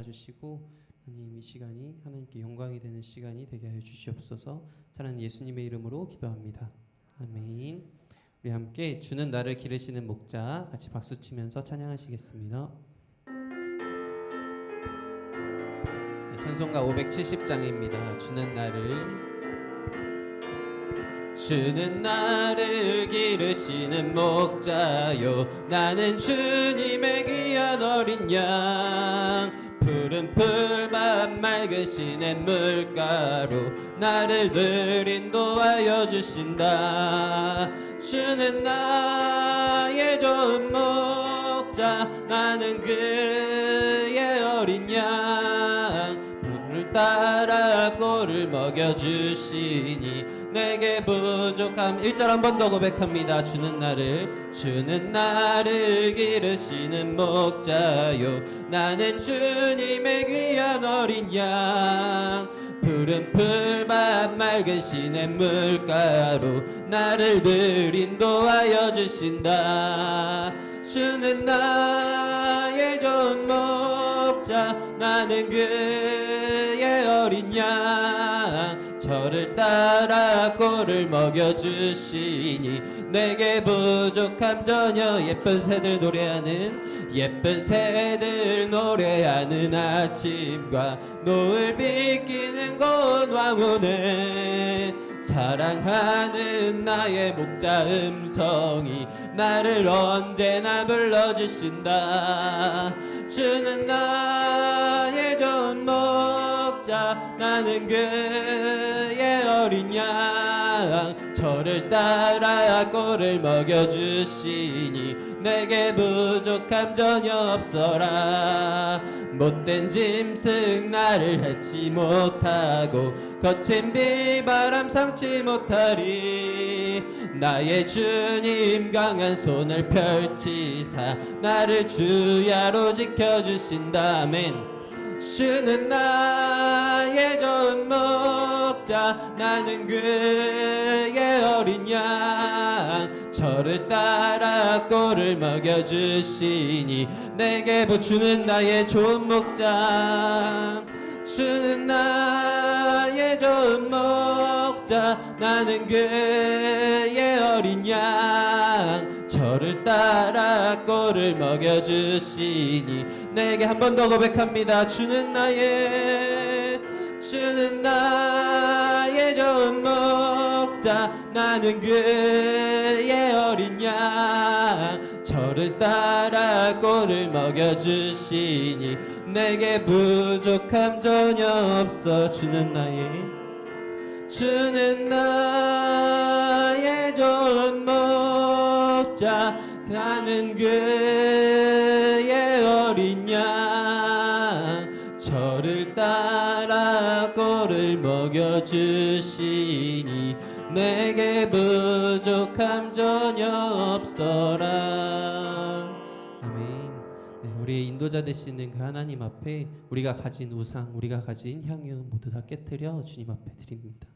도와주시고 하나님 이 시간이 하나님께 영광이 되는 시간이 되게 하여 주시옵소서. 사랑하는 예수님의 이름으로 기도합니다. 아멘. 우리 함께 주는 나를 기르시는 목자 같이 박수 치면서 찬양하시겠습니다. 찬송가 570장입니다. 주는 나를 기르시는 목자요, 나는 주님의 귀한 어린 양. 푸른 풀밭 맑은 시냇물가로 나를 늘 인도하여 주신다. 주는 나의 좋은 목자, 나는 그의 어린 양. 풀을 따라 꼴을 먹여주시니 내게 부족함. 1절 한 번 더 고백합니다. 주는 나를 기르시는 목자요, 나는 주님의 귀한 어린 양. 푸른 풀밭 맑은 시냇물가로 나를 늘 인도하여 주신다. 주는 나의 좋은 목자, 나는 그의 어린 양. 저를 따라 꼴을 먹여주시니 내게 부족함 전혀. 예쁜 새들 노래하는 아침과 노을 비키는 곳 왕원에 사랑하는 나의 목자 음성이 나를 언제나 불러주신다. 주는 나의 좋은 목자, 나는 그의 어린 양. 저를 따라 꼴을 먹여주시니 내게 부족함 전혀 없어라. 못된 짐승 나를 해치 못하고 거친 비바람 상치 못하리. 나의 주님 강한 손을 펼치사 나를 주야로 지켜주신다. 아멘. 주는 나의 좋은 목자, 나는 그의 어린 양. 저를 따라 꼴을 먹여주시니 내게 주는 나의 좋은 목자. 주는 나의 좋은 목자, 나는 그의 어린 양. 저를 따라 꼴을 먹여주시니 내게 한 번 더 고백합니다. 주는 나의 좋은 목자, 나는 그의 어린 양. 저를 따라 꼴을 먹여주시니 내게 부족함 전혀 없어. 주는 나의 좋은 목자, 나는 그의 어린 양. 저를 따라 꼴을 먹여주시니 내게 부족함 전혀 없어라. 아멘. 네, 우리의 인도자 되시는 그 하나님 앞에 우리가 가진 우상, 우리가 가진 향유 모두 다 깨트려 주님 앞에 드립니다.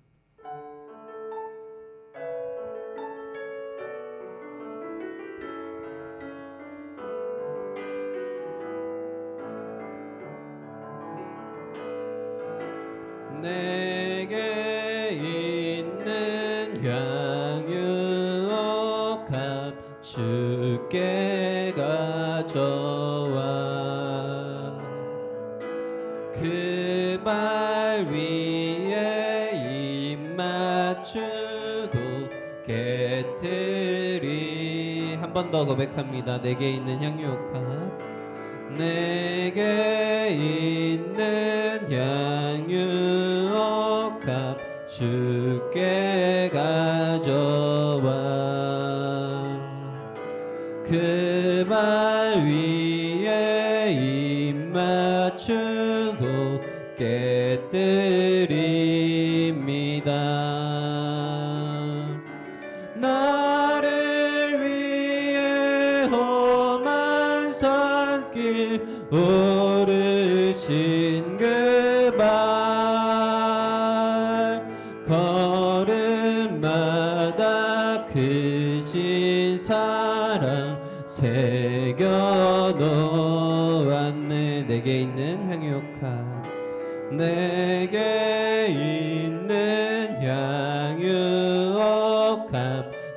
내게 있는 향유옥합 주께 가져와 그 발 위에 입 맞추고 깨트리. 한 번 더 고백합니다. 내게 있는 향유옥합, 내게 있는 향유옥합 주께 가져와 그 발 위에 입 맞추고 깨뜨립니다. 나를 위해 험한 산길 오르신 그 발 걸음마다 크신 사랑 새겨 놓았네. 내게 있는 향유 양육함 내게 있는 양육함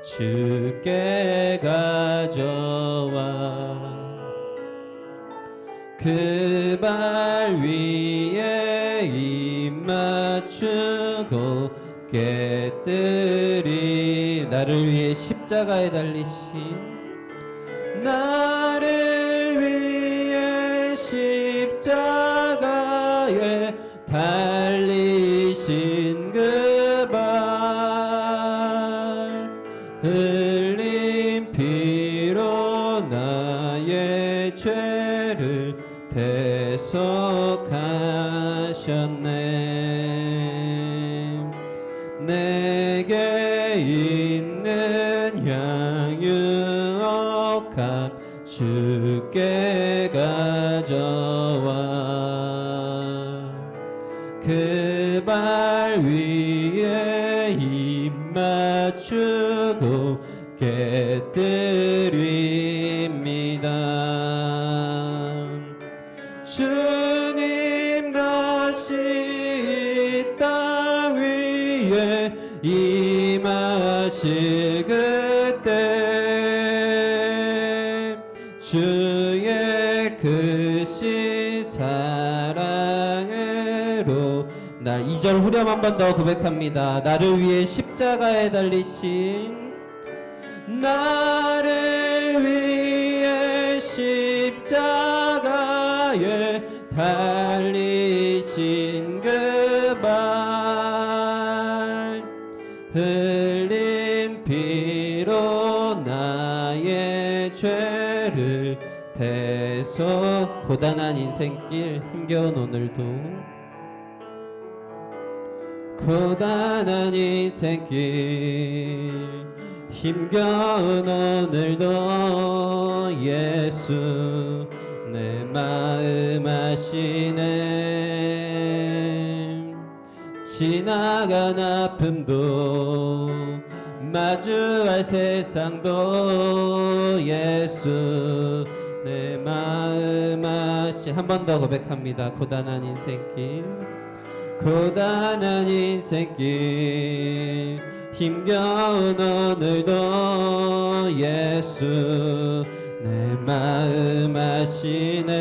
주께 가져와 그 발 위에 입 맞추고 깨뜨리 나를 위해 십자가에 달리신 나를 위해 십자가에 달리신 그 발 흘린 피로 나의 죄를 대속하셨네 내게 있는 양육함 주께 가져와 그 발 위에 입 맞추고 깨뜨립니다 주님 다시 이 땅 위에 임하실 그때 주의 크신 사랑으로 날 2절 후렴 한 번 더 고백합니다 나를 위해 십자가에 달리신 나를 위해 십자가에 달리신 그 발 흘린 피로 나의 죄를 대속 고단한 인생길 힘겨운 오늘도 고단한 인생길 힘겨운 오늘도 예수 내 마음 아시네 지나간 아픔도 마주할 세상도 예수 내 마음 아시 한 번 더 고백합니다 고단한 인생길 고단한 인생길 힘겨운 오늘도 예수 내 마음 아시네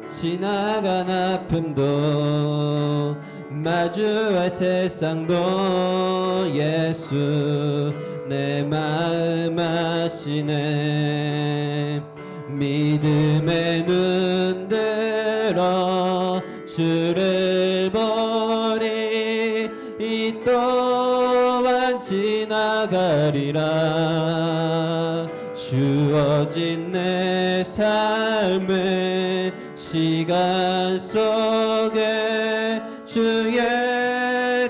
지나간 아픔도 마주할 세상도 예수 내 마음 아시네 믿음의 눈 들어 주를 보리 이 또한 지나가리라 주어진 내 삶의 시간 속에 주의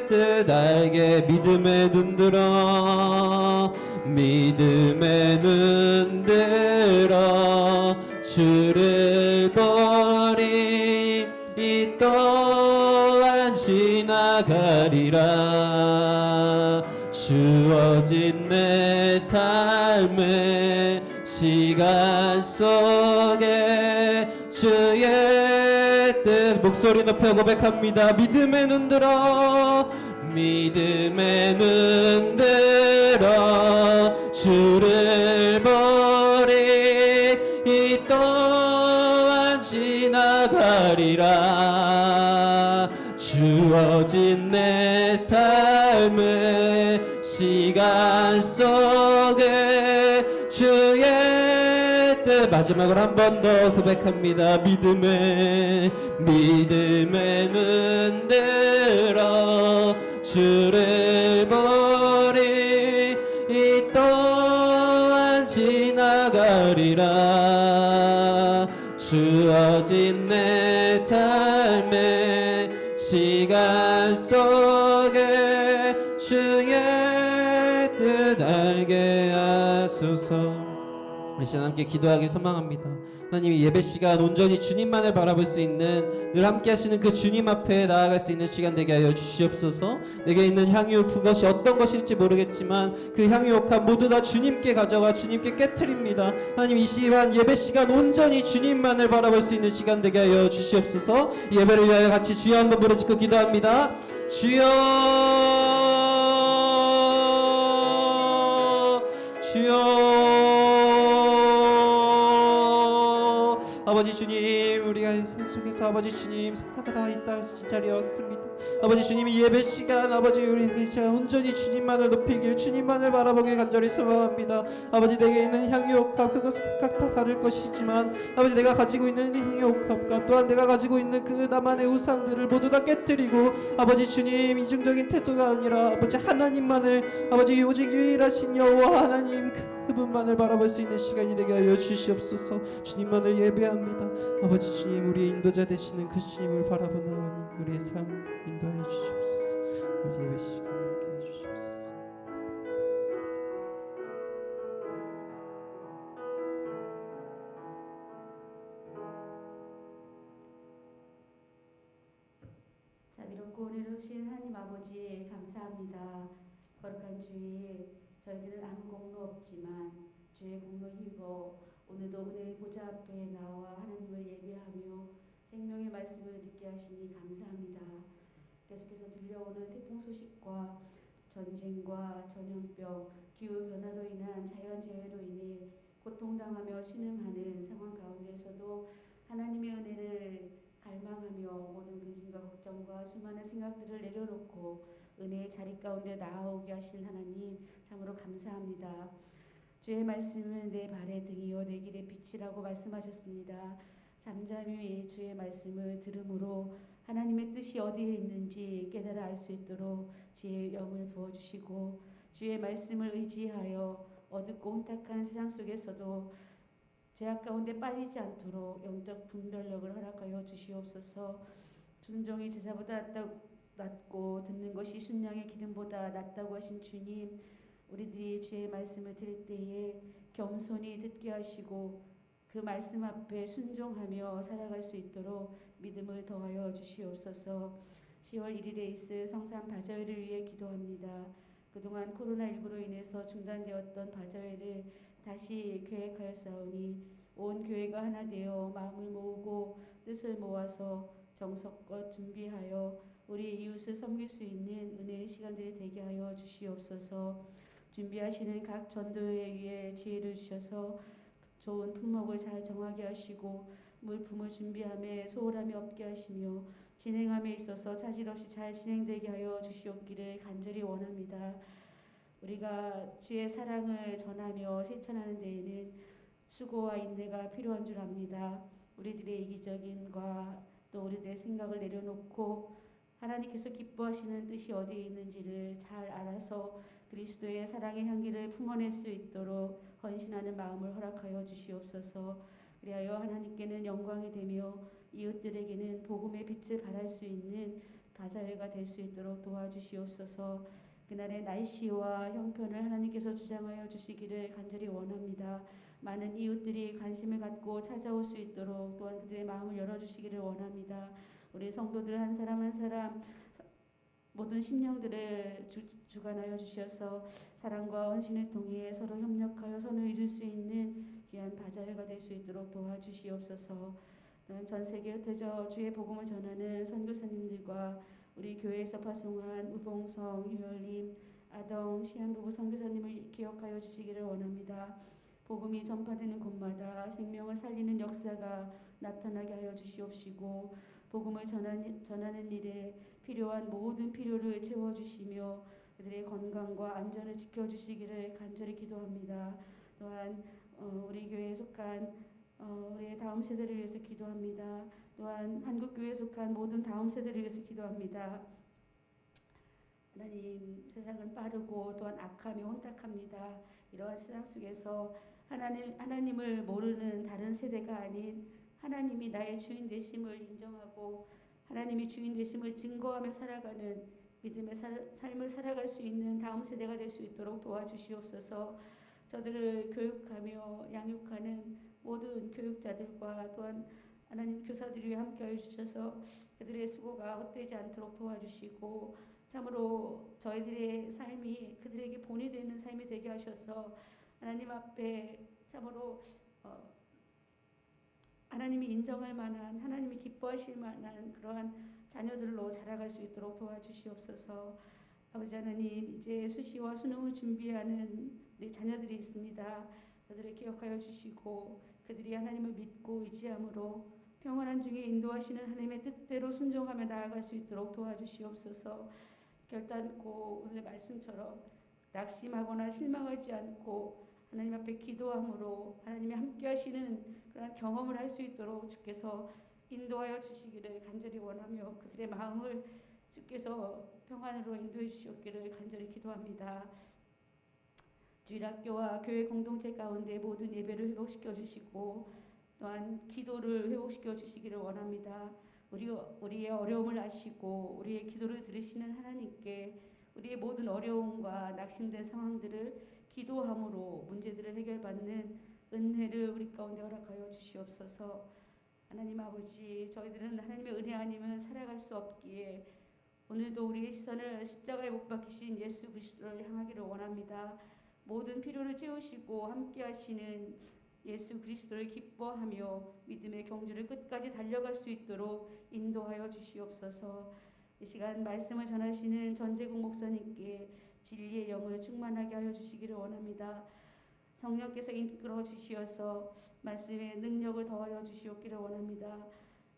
뜻 알게 믿음의 눈 들어 믿음의 눈 들어 주를 보리 이 또한 지나가리라 주어진 내 삶의 시간 속에 주의 뜻 목소리 높여 고백합니다 믿음의 눈 들어 믿음의 눈 들어 주를 보리 이 또한 지나가리라 주어진 내 삶의 시간 속에 주의 뜻 마지막으로 한 번 더 고백합니다 믿음의 눈 들어 주를 보리 이 또한 지나가리라 주어진 내 삶의 시간 속에 주의 뜻 알게 하소서 시간 함께 기도하길 소망합니다. 하나님, 이 예배 시간 온전히 주님만을 바라볼 수 있는, 늘 함께 하시는 그 주님 앞에 나아갈 수 있는 시간 되게 하여 주시옵소서. 내게 있는 향유, 그것이 어떤 것일지 모르겠지만 그 향유옥합 모두 다 주님께 가져가 주님께 깨트립니다. 하나님, 이 시간 예배 시간 온전히 주님만을 바라볼 수 있는 시간 되게 하여 주시옵소서. 이 예배를 위하여 같이 주여 한번 부르짖고 기도합니다. 주여, 아버지 주님, 우리가 이 세상 속에서 아버지 주님 살아가다 있다 자리였습니다. 아버지 주님, 이 예배 시간 아버지 우리 시간 온전히 주님만을 높이길, 주님만을 바라보길 간절히 소망합니다. 아버지, 내게 있는 향유옥합 그것은 각각 다 다를 것이지만 아버지, 내가 가지고 있는 향유옥합과 또한 내가 가지고 있는 그 나만의 우상들을 모두 다 깨뜨리고 아버지 주님, 이중적인 태도가 아니라 아버지 하나님만을, 아버지 오직 유일하신 여호와 하나님 그분만을 바라볼 수 있는 시간이 되게 하여 주시옵소서. 주님만을 예배합니다. 아버지 주님, 우리의 인도자 되시는 그 주님을 바라보는 우리의 삶 인도하여 주시옵소서. 아버지, 예배 시간 함께 해주시옵소서. 자비롭고 은혜로우신 하나님 아버지, 감사합니다. 거룩한 주일, 저희들은 아무 공로 없지만 주의 공로 힘입어 오늘도 은혜의 보좌 앞에 나와 하나님을 예배하며 생명의 말씀을 듣게 하시니 감사합니다. 계속해서 들려오는 태풍 소식과 전쟁과 전염병, 기후변화로 인한 자연재해로 인해 고통당하며 신음하는 상황 가운데서도 하나님의 은혜를 갈망하며 모든 근심과 걱정과 수많은 생각들을 내려놓고 은혜의 자리 가운데 나아오게 하신 하나님, 참으로 감사합니다. 주의 말씀은 내 발의 등이요 내 길의 빛이라고 말씀하셨습니다. 잠잠히 주의 말씀을 들음으로 하나님의 뜻이 어디에 있는지 깨달아 알 수 있도록 지혜의 영을 부어주시고, 주의 말씀을 의지하여 어둡고 혼탁한 세상 속에서도 죄악 가운데 빠지지 않도록 영적 분별력을 허락하여 주시옵소서. 순종이 제사보다 낫고 듣는 것이 순양의 기름보다 낫다고 하신 주님, 우리들이 주의 말씀을 들을 때에 겸손히 듣게 하시고 그 말씀 앞에 순종하며 살아갈 수 있도록 믿음을 더하여 주시옵소서. 10월 1일에 있을 성산 바자회를 위해 기도합니다. 그동안 코로나19로 인해서 중단되었던 바자회를 다시 계획하였사오니 온 교회가 하나 되어 마음을 모으고 뜻을 모아서 정성껏 준비하여 우리 이웃을 섬길 수 있는 은혜의 시간들이 되게 하여 주시옵소서. 준비하시는 각 전도회 위에 지혜를 주셔서 좋은 품목을 잘 정하게 하시고 물품을 준비함에 소홀함이 없게 하시며 진행함에 있어서 차질 없이 잘 진행되게 하여 주시옵기를 간절히 원합니다. 우리가 주의 사랑을 전하며 실천하는 데에는 수고와 인내가 필요한 줄 압니다. 우리들의 이기적인과 또 우리들의 생각을 내려놓고 하나님께서 기뻐하시는 뜻이 어디에 있는지를 잘 알아서 그리스도의 사랑의 향기를 품어낼 수 있도록 헌신하는 마음을 허락하여 주시옵소서. 그리하여 하나님께는 영광이 되며 이웃들에게는 복음의 빛을 발할 수 있는 바자회가 될 수 있도록 도와주시옵소서. 그날의 날씨와 형편을 하나님께서 주장하여 주시기를 간절히 원합니다. 많은 이웃들이 관심을 갖고 찾아올 수 있도록 또한 그들의 마음을 열어주시기를 원합니다. 우리 성도들 한 사람 한 사람 모든 심령들을 주관하여 주셔서 사랑과 헌신을 통해 서로 협력하여 선을 이룰 수 있는 귀한 바자회가 될 수 있도록 도와주시옵소서. 또한 전 세계에 흩어져 주의 복음을 전하는 선교사님들과 우리 교회에서 파송한 우봉성, 유열님, 아동, 시한부부 선교사님을 기억하여 주시기를 원합니다. 복음이 전파되는 곳마다 생명을 살리는 역사가 나타나게 하여 주시옵시고 복음을 전하는 일에 필요한 모든 필요를 채워주시며 그들의 건강과 안전을 지켜주시기를 간절히 기도합니다. 또한 우리 교회에 속한 우리의 다음 세대를 위해서 기도합니다. 또한 한국교회에 속한 모든 다음 세대를 위해서 기도합니다. 하나님, 세상은 빠르고 또한 악하며 혼탁합니다. 이러한 세상 속에서 하나님을 모르는 다른 세대가 아닌 하나님이 나의 주인 되심을 인정하고 하나님이 주인 되심을 증거하며 살아가는 믿음의 삶을 살아갈 수 있는 다음 세대가 될 수 있도록 도와주시옵소서. 저들을 교육하며 양육하는 모든 교육자들과 또한 하나님 교사들이 함께하여 주셔서 그들의 수고가 헛되지 않도록 도와주시고 참으로 저희들의 삶이 그들에게 본이 되는 삶이 되게 하셔서 하나님 앞에 참으로 하나님이 인정할 만한, 하나님이 기뻐하실 만한 그러한 자녀들로 자라갈 수 있도록 도와주시옵소서. 아버지 하나님, 이제 수시와 수능을 준비하는 우리 자녀들이 있습니다. 그들을 기억하여 주시고 그들이 하나님을 믿고 의지함으로 평안한 중에 인도하시는 하나님의 뜻대로 순종하며 나아갈 수 있도록 도와주시옵소서. 결단코 오늘 말씀처럼 낙심하거나 실망하지 않고 하나님 앞에 기도함으로 하나님이 함께 하시는 그런 경험을 할 수 있도록 주께서 인도하여 주시기를 간절히 원하며 그들의 마음을 주께서 평안으로 인도해 주시옵기를 간절히 기도합니다. 주일학교와 교회 공동체 가운데 모든 예배를 회복시켜 주시고 또한 기도를 회복시켜 주시기를 원합니다. 우리의 어려움을 아시고 우리의 기도를 들으시는 하나님께 우리의 모든 어려움과 낙심된 상황들을 기도함으로 문제들을 해결받는 은혜를 우리 가운데 허락하여 주시옵소서. 하나님 아버지, 저희들은 하나님의 은혜 아니면 살아갈 수 없기에 오늘도 우리의 시선을 십자가에 못 박히신 예수 그리스도를 향하기를 원합니다. 모든 필요를 채우시고 함께 하시는 예수 그리스도를 기뻐하며 믿음의 경주를 끝까지 달려갈 수 있도록 인도하여 주시옵소서. 이 시간 말씀을 전하시는 전재국 목사님께 진리의 영을 충만하게 하여 주시기를 원합니다. 성령께서 이끌어 주시어서 말씀의 능력을 더하여 주시옵기를 원합니다.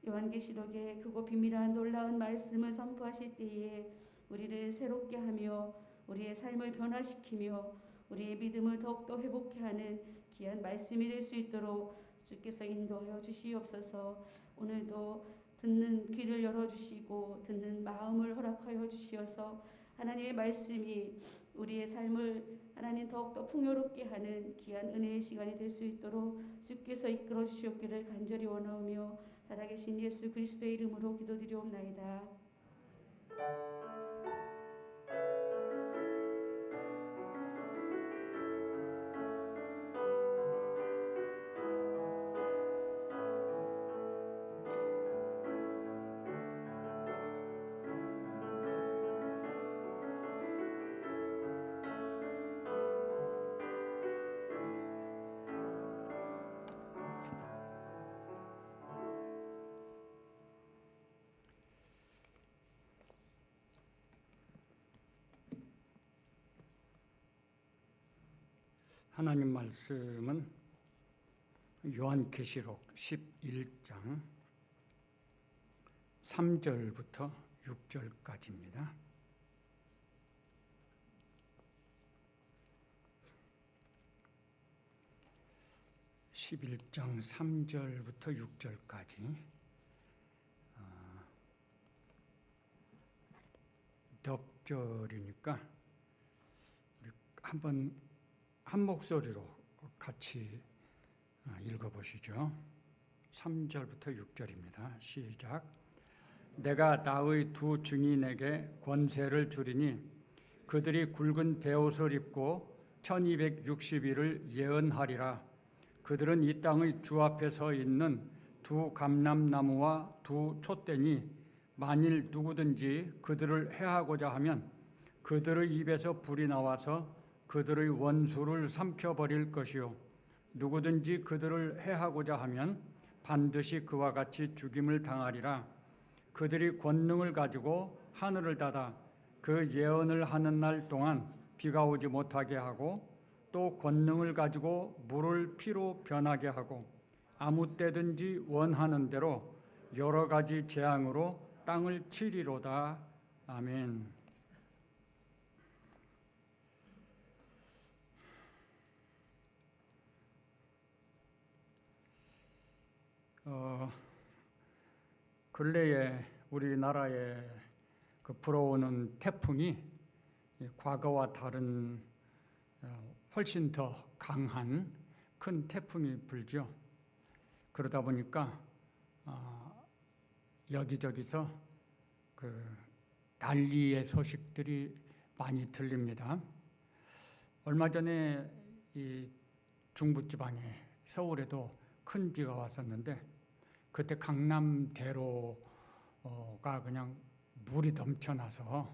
요한계시록의 크고 비밀한 놀라운 말씀을 선포하실 때에 우리를 새롭게 하며 우리의 삶을 변화시키며 우리의 믿음을 더욱더 회복케 하는 귀한 말씀이 될 수 있도록 주께서 인도하여 주시옵소서. 오늘도 듣는 귀를 열어주시고 듣는 마음을 허락하여 주시어서 하나님의 말씀이 우리의 삶을 하나님 더욱더 풍요롭게 하는 귀한 은혜의 시간이 될 수 있도록 주께서 이끌어 주시옵기를 간절히 원하오며 살아계신 예수 그리스도의 이름으로 기도드리옵나이다. 하나님 말씀은 요한계시록 11장 3절부터 6절까지입니다. (11장) 3절부터 6절까지 덕절이니까 우리 한번 한 목소리로 같이 읽어보시죠. 3절부터 6절입니다. 시작. 내가 나의 두 증인에게 권세를 주리니 그들이 굵은 베옷을 입고 1260일을 예언하리라. 그들은 이 땅의 주 앞에 서 있는 두 감람나무와 두 촛대니 만일 누구든지 그들을 해하고자 하면 그들의 입에서 불이 나와서 그들의 원수를 삼켜버릴 것이요 누구든지 그들을 해하고자 하면 반드시 그와 같이 죽임을 당하리라. 그들이 권능을 가지고 하늘을 닫아 그 예언을 하는 날 동안 비가 오지 못하게 하고 또 권능을 가지고 물을 피로 변하게 하고 아무 때든지 원하는 대로 여러 가지 재앙으로 땅을 치리로다. 아멘. 근래에 우리나라에 불어오는 태풍이 과거와 다른 훨씬 더 강한 큰 태풍이 불죠. 그러다 보니까 여기저기서 난리의 소식들이 많이 들립니다. 얼마 전에 이 중부지방에 서울에도 큰 비가 왔었는데 그때 강남대로가 그냥 물이 넘쳐나서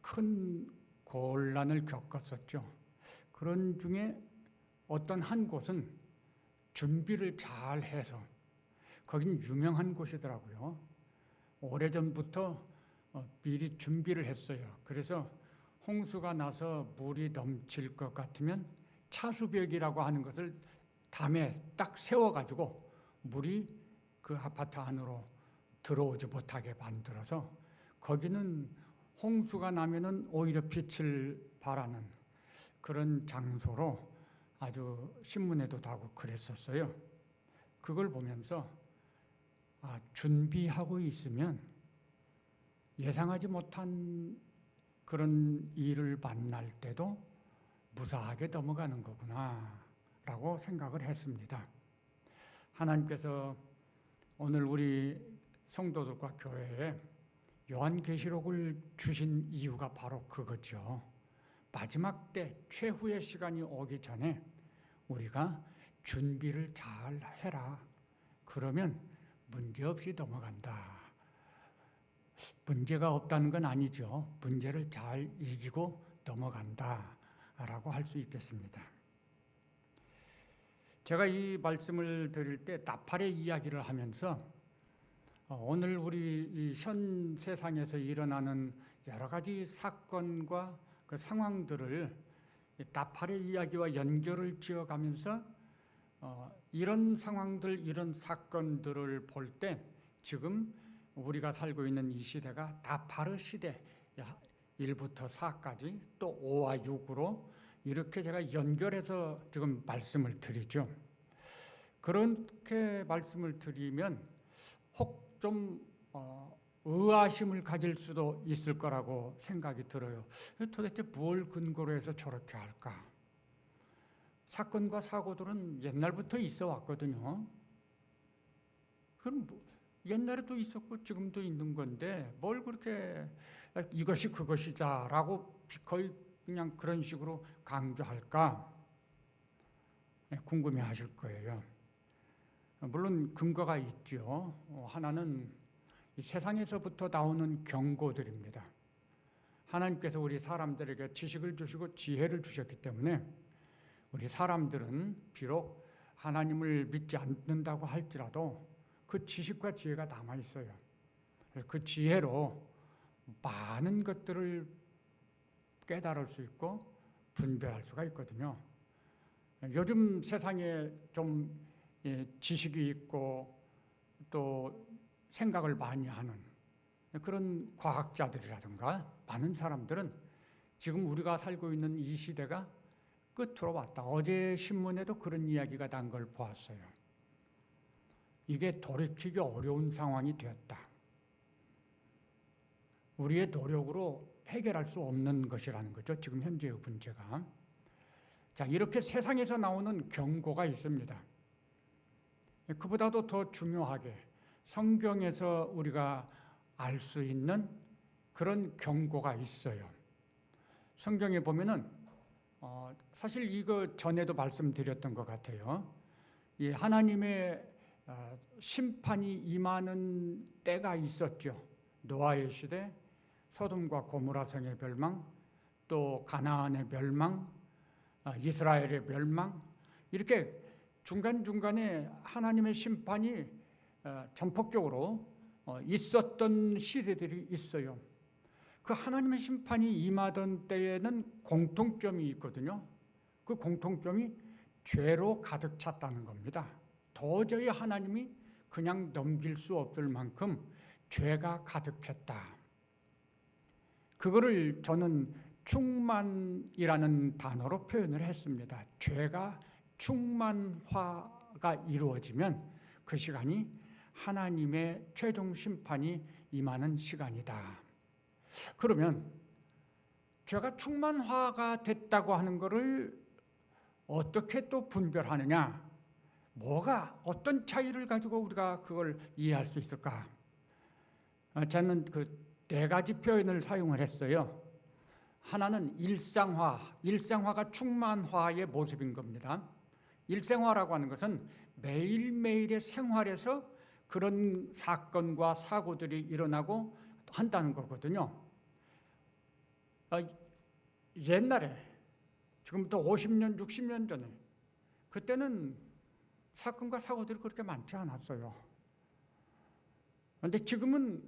큰 곤란을 겪었었죠. 그런 중에 어떤 한 곳은 준비를 잘 해서 거긴 유명한 곳이더라고요. 오래전부터 미리 준비를 했어요. 그래서 홍수가 나서 물이 넘칠 것 같으면 차수벽이라고 하는 것을 담에 딱 세워가지고 물이 그 아파트 안으로 들어오지 못하게 만들어서 거기는 홍수가 나면은 오히려 빛을 발하는 그런 장소로 아주 신문에도 나고 그랬었어요. 그걸 보면서 준비하고 있으면 예상하지 못한 그런 일을 만날 때도 무사하게 넘어가는 거구나 라고 생각을 했습니다. 하나님께서 오늘 우리 성도들과 교회에 요한계시록을 주신 이유가 바로 그거죠. 마지막 때 최후의 시간이 오기 전에 우리가 준비를 잘 해라. 그러면 문제없이 넘어간다. 문제가 없다는 건 아니죠. 문제를 잘 이기고 넘어간다라고 할 수 있겠습니다. 제가 이 말씀을 드릴 때 나팔의 이야기를 하면서 오늘 우리 이 현 세상에서 일어나는 여러 가지 사건과 그 상황들을 나팔의 이야기와 연결을 지어가면서 이런 상황들, 이런 사건들을 볼 때 지금 우리가 살고 있는 이 시대가 나팔의 시대, 1부터 4까지 또 5와 6으로 이렇게 제가 연결해서 지금 말씀을 드리죠. 그렇게 말씀을 드리면 혹 좀 의아심을 가질 수도 있을 거라고 생각이 들어요. 도대체 뭘 근거로 해서 저렇게 할까? 사건과 사고들은 옛날부터 있어 왔거든요. 그럼 옛날에도 있었고 지금도 있는 건데 뭘 그렇게 이것이 그것이다라고 거의 그냥 그런 식으로 강조할까? 궁금해하실 거예요. 물론 근거가 있죠. 하나는 이 세상에서부터 나오는 경고들입니다. 하나님께서 우리 사람들에게 지식을 주시고 지혜를 주셨기 때문에 우리 사람들은 비록 하나님을 믿지 않는다고 할지라도 그 지식과 지혜가 남아 있어요. 그 지혜로 많은 것들을 깨달을 수 있고 분별할 수가 있거든요. 요즘 세상에 좀 지식이 있고 또 생각을 많이 하는 그런 과학자들이라든가 많은 사람들은 지금 우리가 살고 있는 이 시대가 끝으로 왔다. 어제 신문에도 그런 이야기가 난 걸 보았어요. 이게 돌이키기 어려운 상황이 되었다. 우리의 노력으로 해결할 수 없는 것이라는 거죠. 지금 현재의 문제가. 자, 이렇게 세상에서 나오는 경고가 있습니다. 그보다도 더 중요하게 성경에서 우리가 알 수 있는 그런 경고가 있어요. 성경에 보면은 사실 이거 전에도 말씀드렸던 것 같아요. 이 하나님의 심판이 임하는 때가 있었죠. 노아의 시대, 소돔과 고모라 성의 멸망, 또 가나안의 멸망, 이스라엘의 멸망, 이렇게 중간중간에 하나님의 심판이 전폭적으로 있었던 시대들이 있어요. 그 하나님의 심판이 임하던 때에는 공통점이 있거든요. 그 공통점이 죄로 가득 찼다는 겁니다. 도저히 하나님이 그냥 넘길 수 없을 만큼 죄가 가득했다. 그거를 저는 충만이라는 단어로 표현을 했습니다. 죄가 충만화가 이루어지면 그 시간이 하나님의 최종 심판이 임하는 시간이다. 그러면 죄가 충만화가 됐다고 하는 것을 어떻게 또 분별하느냐? 어떤 차이를 가지고 우리가 그걸 이해할 수 있을까? 저는 그 네 가지 표현을 사용을 했어요. 하나는 일상화가 충만화의 모습인 겁니다. 일상화라고 하는 것은 매일매일의 생활에서 그런 사건과 사고들이 일어나고 한다는 거거든요. 옛날에 지금부터 50년, 60년 전에 그때는 사건과 사고들이 그렇게 많지 않았어요. 그런데 지금은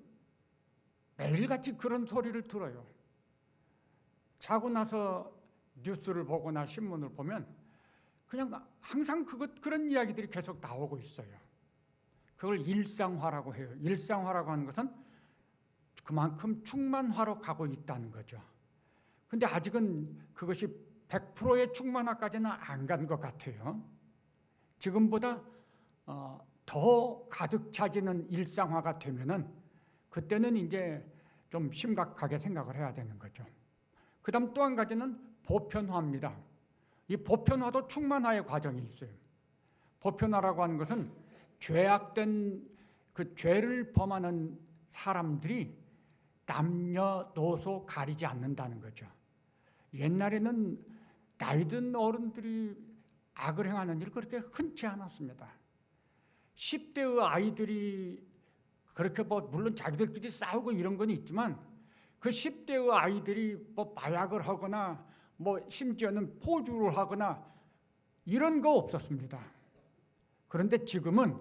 매일같이 그런 소리를 들어요. 자고 나서 뉴스를 보거나 신문을 보면 그냥 항상 그런 이야기들이 계속 나오고 있어요. 그걸 일상화라고 해요. 일상화라고 하는 것은 그만큼 충만화로 가고 있다는 거죠. 근데 아직은 그것이 100%의 충만화까지는 안 간 것 같아요. 지금보다 더 가득 차지는 일상화가 되면은 그때는 이제 좀 심각하게 생각을 해야 되는 거죠. 그 다음 또 한 가지는 보편화입니다. 이 보편화도 충만화의 과정이 있어요. 보편화라고 하는 것은 죄악된 그 죄를 범하는 사람들이 남녀노소 가리지 않는다는 거죠. 옛날에는 나이든 어른들이 악을 행하는 일이 그렇게 흔치 않았습니다. 10대의 아이들이 그렇게 물론 자기들끼리 싸우고 이런 건 있지만 그 10대의 아이들이 마약을 하거나 심지어는 포주를 하거나 이런 거 없었습니다. 그런데 지금은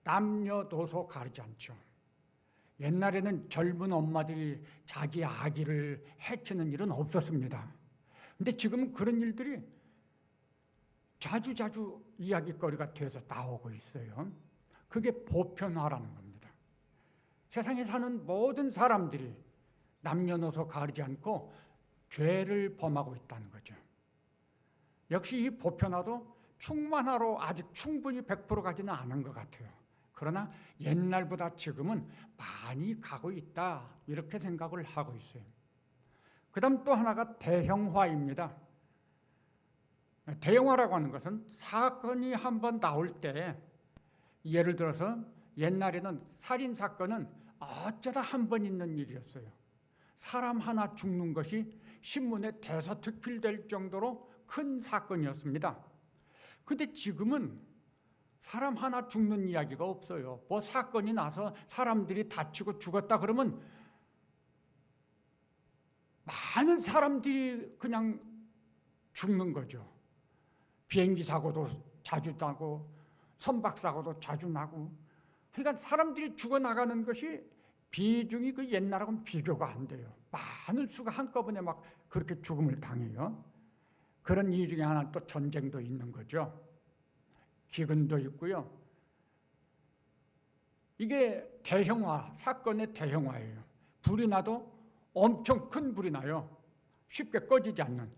남녀노소 가리지 않죠. 옛날에는 젊은 엄마들이 자기 아기를 해치는 일은 없었습니다. 그런데 지금은 그런 일들이 자주 이야기거리가 돼서 나오고 있어요. 그게 보편화라는 겁니다. 세상에 사는 모든 사람들이 남녀노소 가리지 않고 죄를 범하고 있다는 거죠. 역시 이 보편화도 충만화로 아직 충분히 100% 가지는 않은 것 같아요. 그러나 옛날보다 지금은 많이 가고 있다 이렇게 생각을 하고 있어요. 그 다음 또 하나가 대형화입니다. 대형화라고 하는 것은 사건이 한번 나올 때 예를 들어서 옛날에는 살인사건은 어쩌다 한 번 있는 일이었어요. 사람 하나 죽는 것이 신문에 대서특필될 정도로 큰 사건이었습니다. 그런데 지금은 사람 하나 죽는 이야기가 없어요. 사건이 나서 사람들이 다치고 죽었다 그러면 많은 사람들이 그냥 죽는 거죠. 비행기 사고도 자주 나고 선박 사고도 자주 나고 그러니까 사람들이 죽어나가는 것이 비중이 그 옛날하고는 비교가 안 돼요. 많은 수가 한꺼번에 막 그렇게 죽음을 당해요. 그런 이유 중에 하나는 또 전쟁도 있는 거죠. 기근도 있고요. 이게 대형화, 사건의 대형화예요. 불이 나도 엄청 큰 불이 나요. 쉽게 꺼지지 않는.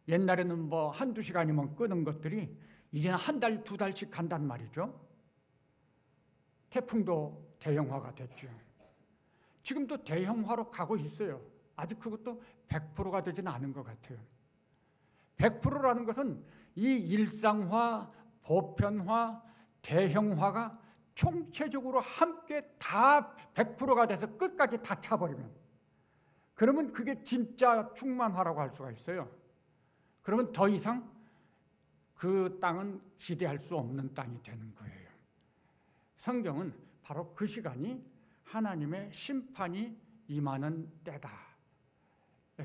옛날에는 한두 시간이면 끄는 것들이 이제는 한 달, 두 달씩 간단 말이죠. 태풍도 대형화가 됐죠. 지금도 대형화로 가고 있어요. 아직 그것도 100%가 되지는 않은 것 같아요. 100%라는 것은 이 일상화, 보편화, 대형화가 총체적으로 함께 다 100%가 돼서 끝까지 다 차버리면 그러면 그게 진짜 충만화라고 할 수가 있어요. 그러면 더 이상 그 땅은 기대할 수 없는 땅이 되는 거예요. 성경은 바로 그 시간이 하나님의 심판이 임하는 때다.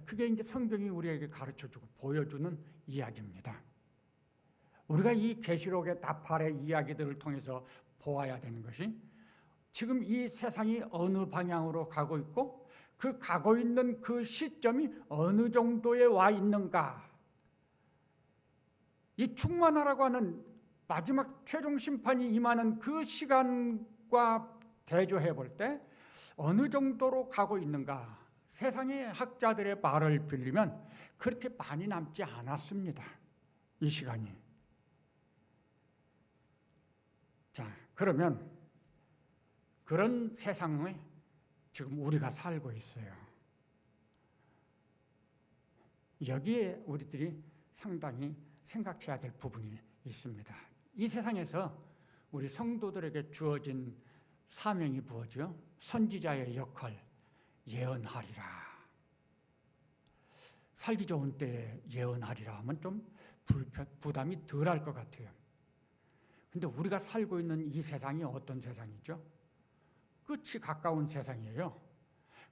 그게 이제 성경이 우리에게 가르쳐주고 보여주는 이야기입니다. 우리가 이 계시록의 나팔의 이야기들을 통해서 보아야 되는 것이 지금 이 세상이 어느 방향으로 가고 있고 그 가고 있는 그 시점이 어느 정도에 와 있는가. 이 충만화라고 하는 마지막 최종 심판이 임하는 그 시간과 대조해 볼 때 어느 정도로 가고 있는가. 세상의 학자들의 말을 빌리면 그렇게 많이 남지 않았습니다. 이 시간이. 자, 그러면 그런 세상에 지금 우리가 살고 있어요. 여기에 우리들이 상당히 생각해야 될 부분이 있습니다. 이 세상에서 우리 성도들에게 주어진 사명이 무엇이요? 선지자의 역할, 예언하리라. 살기 좋은 때에 예언하리라 하면 좀 부담이 덜할 것 같아요. 근데 우리가 살고 있는 이 세상이 어떤 세상이죠? 끝이 가까운 세상이에요.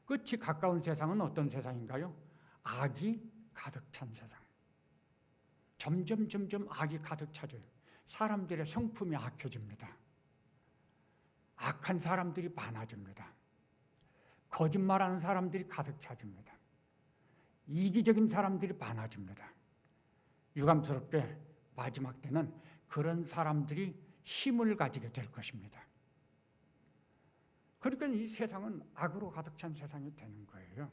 끝이 가까운 세상은 어떤 세상인가요? 악이 가득 찬 세상. 점점 악이 가득 차져요. 사람들의 성품이 악해집니다. 악한 사람들이 많아집니다. 거짓말하는 사람들이 가득 차집니다. 이기적인 사람들이 많아집니다. 유감스럽게 마지막 때는 그런 사람들이 힘을 가지게 될 것입니다. 그러니까 이 세상은 악으로 가득 찬 세상이 되는 거예요.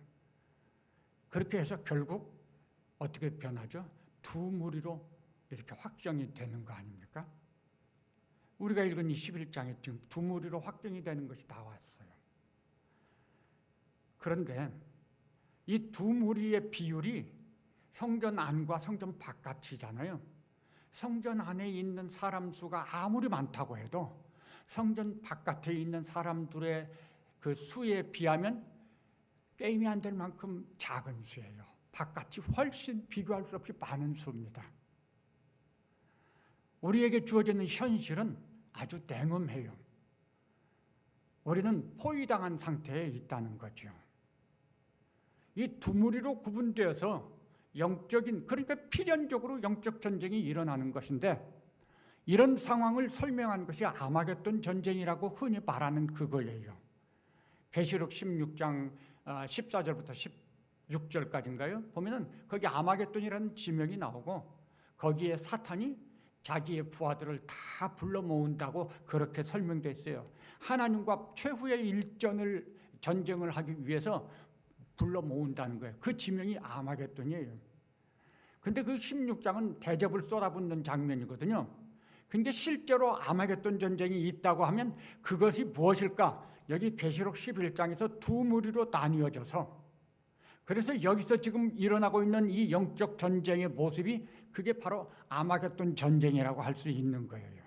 그렇게 해서 결국 어떻게 변하죠? 두 무리로 이렇게 확정이 되는 거 아닙니까? 우리가 읽은 이 11장에 지금 두 무리로 확정이 되는 것이 나왔어요. 그런데 이 두 무리의 비율이 성전 안과 성전 바깥이잖아요. 성전 안에 있는 사람 수가 아무리 많다고 해도 성전 바깥에 있는 사람들의 그 수에 비하면 게임이 안 될 만큼 작은 수예요. 바깥이 훨씬 비교할 수 없이 많은 수입니다. 우리에게 주어지는 현실은 아주 냉엄해요. 우리는 포위당한 상태에 있다는 거죠. 이 두 무리로 구분되어서 영적인, 그러니까 필연적으로 영적 전쟁이 일어나는 것인데, 이런 상황을 설명한 것이 아마겟돈 전쟁이라고 흔히 말하는 그거예요. 계시록 16장 14절부터 16절까지인가요? 보면은 거기 아마겟돈이라는 지명이 나오고, 거기에 사탄이 자기의 부하들을 다 불러 모은다고 그렇게 설명되어 있어요. 하나님과 최후의 전쟁을 하기 위해서 불러 모은다는 거예요. 그 지명이 아마겟돈이에요. 근데 그 16장은 대접을 쏟아붓는 장면이거든요. 근데 실제로 아마겟돈 전쟁이 있다고 하면 그것이 무엇일까? 여기 계시록 11장에서 두 무리로 나뉘어져서, 그래서 여기서 지금 일어나고 있는 이 영적 전쟁의 모습이 그게 바로 아마겟돈 전쟁이라고 할 수 있는 거예요.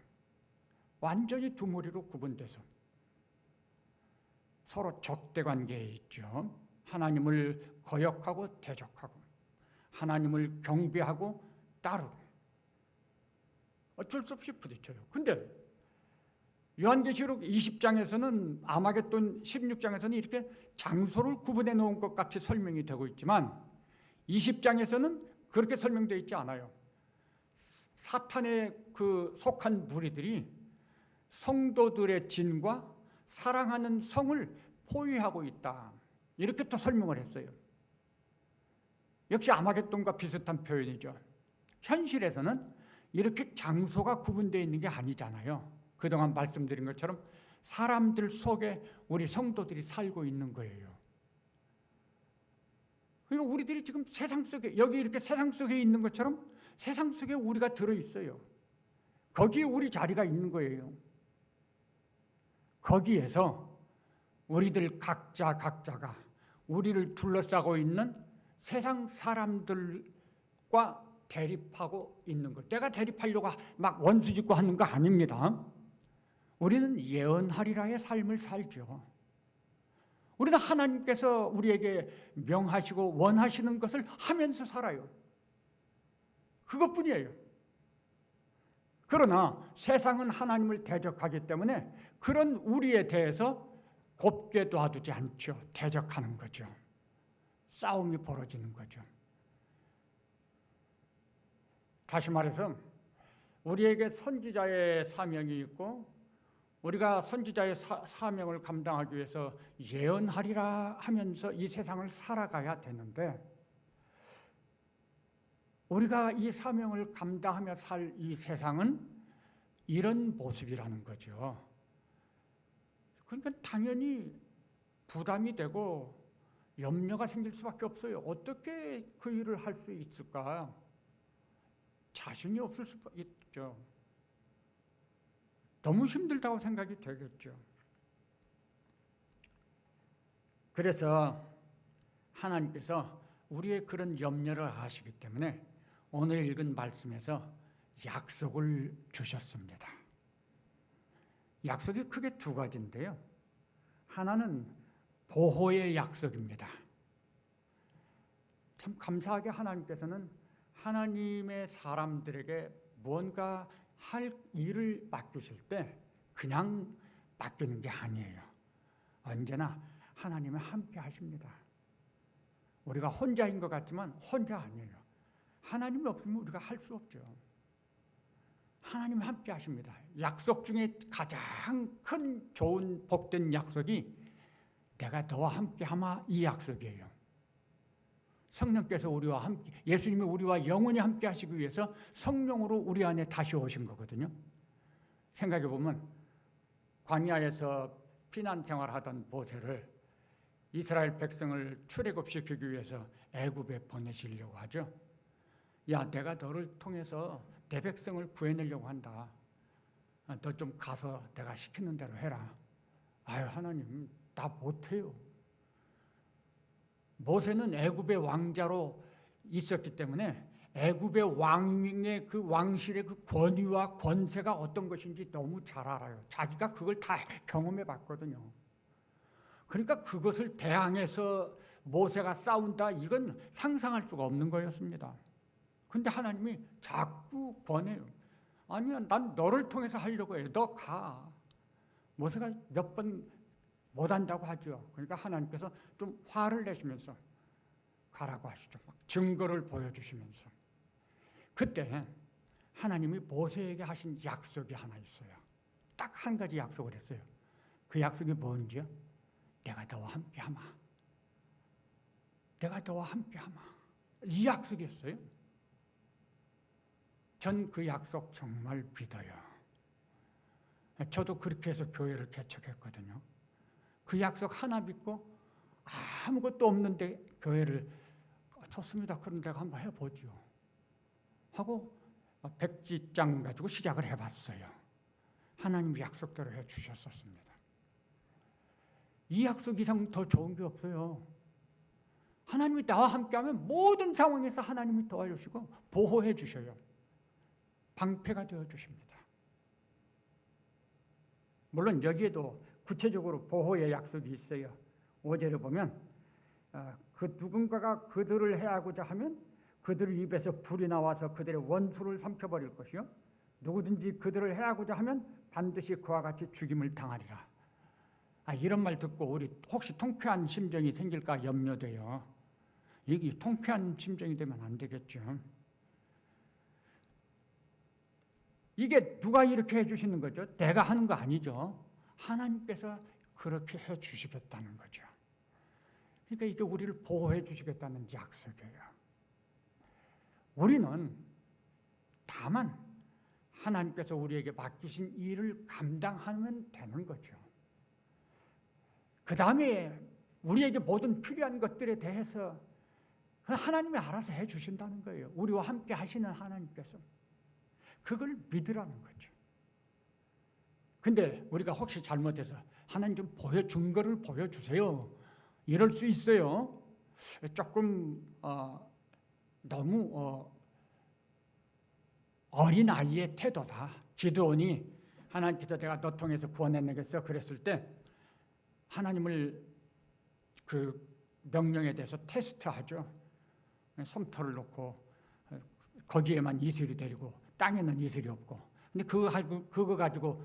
완전히 두 무리로 구분돼서 서로 적대 관계에 있죠. 하나님을 거역하고 대적하고, 하나님을 경배하고 따르고, 어쩔 수 없이 부딪혀요. 근데 요한계시록 20장에서는 아마겟돈 16장에서는 이렇게 장소를 구분해 놓은 것 같이 설명이 되고 있지만 20장에서는 그렇게 설명되어 있지 않아요. 사탄의 그 속한 무리들이 성도들의 진과 사랑하는 성을 포위하고 있다, 이렇게 또 설명을 했어요. 역시 아마겟돈과 비슷한 표현이죠. 현실에서는 이렇게 장소가 구분되어 있는 게 아니잖아요. 그동안 말씀드린 것처럼 사람들 속에 우리 성도들이 살고 있는 거예요. 그러니까 우리들이 지금 세상 속에, 여기 이렇게 세상 속에 있는 것처럼 세상 속에 우리가 들어있어요. 거기에 우리 자리가 있는 거예요. 거기에서 우리들 각자가 우리를 둘러싸고 있는 세상 사람들과 대립하고 있는 것. 내가 대립하려고 막 원수 짓고 하는 거 아닙니다. 우리는 예언하리라의 삶을 살죠. 우리는 하나님께서 우리에게 명하시고 원하시는 것을 하면서 살아요. 그것뿐이에요. 그러나 세상은 하나님을 대적하기 때문에 그런 우리에 대해서 곱게 놔두지 않죠. 대적하는 거죠. 싸움이 벌어지는 거죠. 다시 말해서 우리에게 선지자의 사명이 있고, 우리가 선지자의 사명을 감당하기 위해서 예언하리라 하면서 이 세상을 살아가야 되는데, 우리가 이 사명을 감당하며 살 이 세상은 이런 모습이라는 거죠. 그러니까 당연히 부담이 되고 염려가 생길 수밖에 없어요. 어떻게 그 일을 할 수 있을까? 자신이 없을 수 있죠. 너무 힘들다고 생각이 되겠죠. 그래서 하나님께서 우리의 그런 염려를 아시기 때문에 오늘 읽은 말씀에서 약속을 주셨습니다. 약속이 크게 두 가지인데요. 하나는 보호의 약속입니다. 참 감사하게 하나님께서는 하나님의 사람들에게 뭔가 할 일을 맡기실 때 그냥 맡기는 게 아니에요. 언제나 하나님은 함께 하십니다. 우리가 혼자인 것 같지만 혼자 아니에요. 하나님이 없으면 우리가 할 수 없죠. 하나님 함께 하십니다. 약속 중에 가장 큰 좋은 복된 약속이 내가 너와 함께 하마, 이 약속이에요. 성령께서 우리와 함께, 예수님이 우리와 영원히 함께 하시기 위해서 성령으로 우리 안에 다시 오신 거거든요. 생각해 보면 광야에서 피난 생활하던 모세를 이스라엘 백성을 출애굽시키기 위해서 애굽에 보내시려고 하죠. 야, 내가 너를 통해서 내 백성을 구해내려고 한다. 너 좀 가서 내가 시키는 대로 해라. 아유, 하나님, 나 못해요. 모세는 애굽의 왕자로 있었기 때문에 애굽의 왕의 그 왕실의 그 권위와 권세가 어떤 것인지 너무 잘 알아요. 자기가 그걸 다 경험해 봤거든요. 그러니까 그것을 대항해서 모세가 싸운다, 이건 상상할 수가 없는 거였습니다. 근데 하나님이 자꾸 권해요. 아니야, 난 너를 통해서 하려고 해. 너 가. 모세가 몇 번 못한다고 하죠. 그러니까 하나님께서 좀 화를 내시면서 가라고 하시죠. 막 증거를 보여주시면서. 그때 하나님이 모세에게 하신 약속이 하나 있어요. 딱 한 가지 약속을 했어요. 그 약속이 뭔지요? 내가 너와 함께하마. 내가 너와 함께하마. 이 약속이었어요. 전 그 약속 정말 믿어요. 저도 그렇게 해서 교회를 개척했거든요. 그 약속 하나 믿고 아무것도 없는데 교회를 좋습니다. 그런 데가 한번 해보죠. 하고 백지장 가지고 시작을 해봤어요. 하나님 약속대로 해주셨었습니다. 이 약속 이상 더 좋은 게 없어요. 하나님이 나와 함께하면 모든 상황에서 하나님이 도와주시고 보호해 주셔요. 방패가 되어주십니다. 물론 여기에도 구체적으로 보호의 약속이 있어요. 5절에 보면 그 누군가가 그들을 해하고자 하면 그들 입에서 불이 나와서 그들의 원수를 삼켜버릴 것이요. 누구든지 그들을 해하고자 하면 반드시 그와 같이 죽임을 당하리라. 이런 말 듣고 우리 혹시 통쾌한 심정이 생길까 염려돼요. 이게 통쾌한 심정이 되면 안 되겠죠. 이게 누가 이렇게 해주시는 거죠? 내가 하는 거 아니죠. 하나님께서 그렇게 해주시겠다는 거죠. 그러니까 이게 우리를 보호해 주시겠다는 약속이에요. 우리는 다만 하나님께서 우리에게 맡기신 일을 감당하면 되는 거죠. 그 다음에 우리에게 모든 필요한 것들에 대해서 하나님이 알아서 해주신다는 거예요. 우리와 함께 하시는 하나님께서. 그걸 믿으라는 거죠. 근데 우리가 혹시 잘못해서 하나님 좀 보여준 거를 보여주세요. 이럴 수 있어요. 조금 너무 어린아이의 태도다. 기드온이 하나님께서 내가 너 통해서 구원해내겠어 그랬을 때 하나님을 그 명령에 대해서 테스트하죠. 솜털을 놓고 거기에만 이슬이 내리고 땅에는 이슬이 없고. 근데 그거 가지고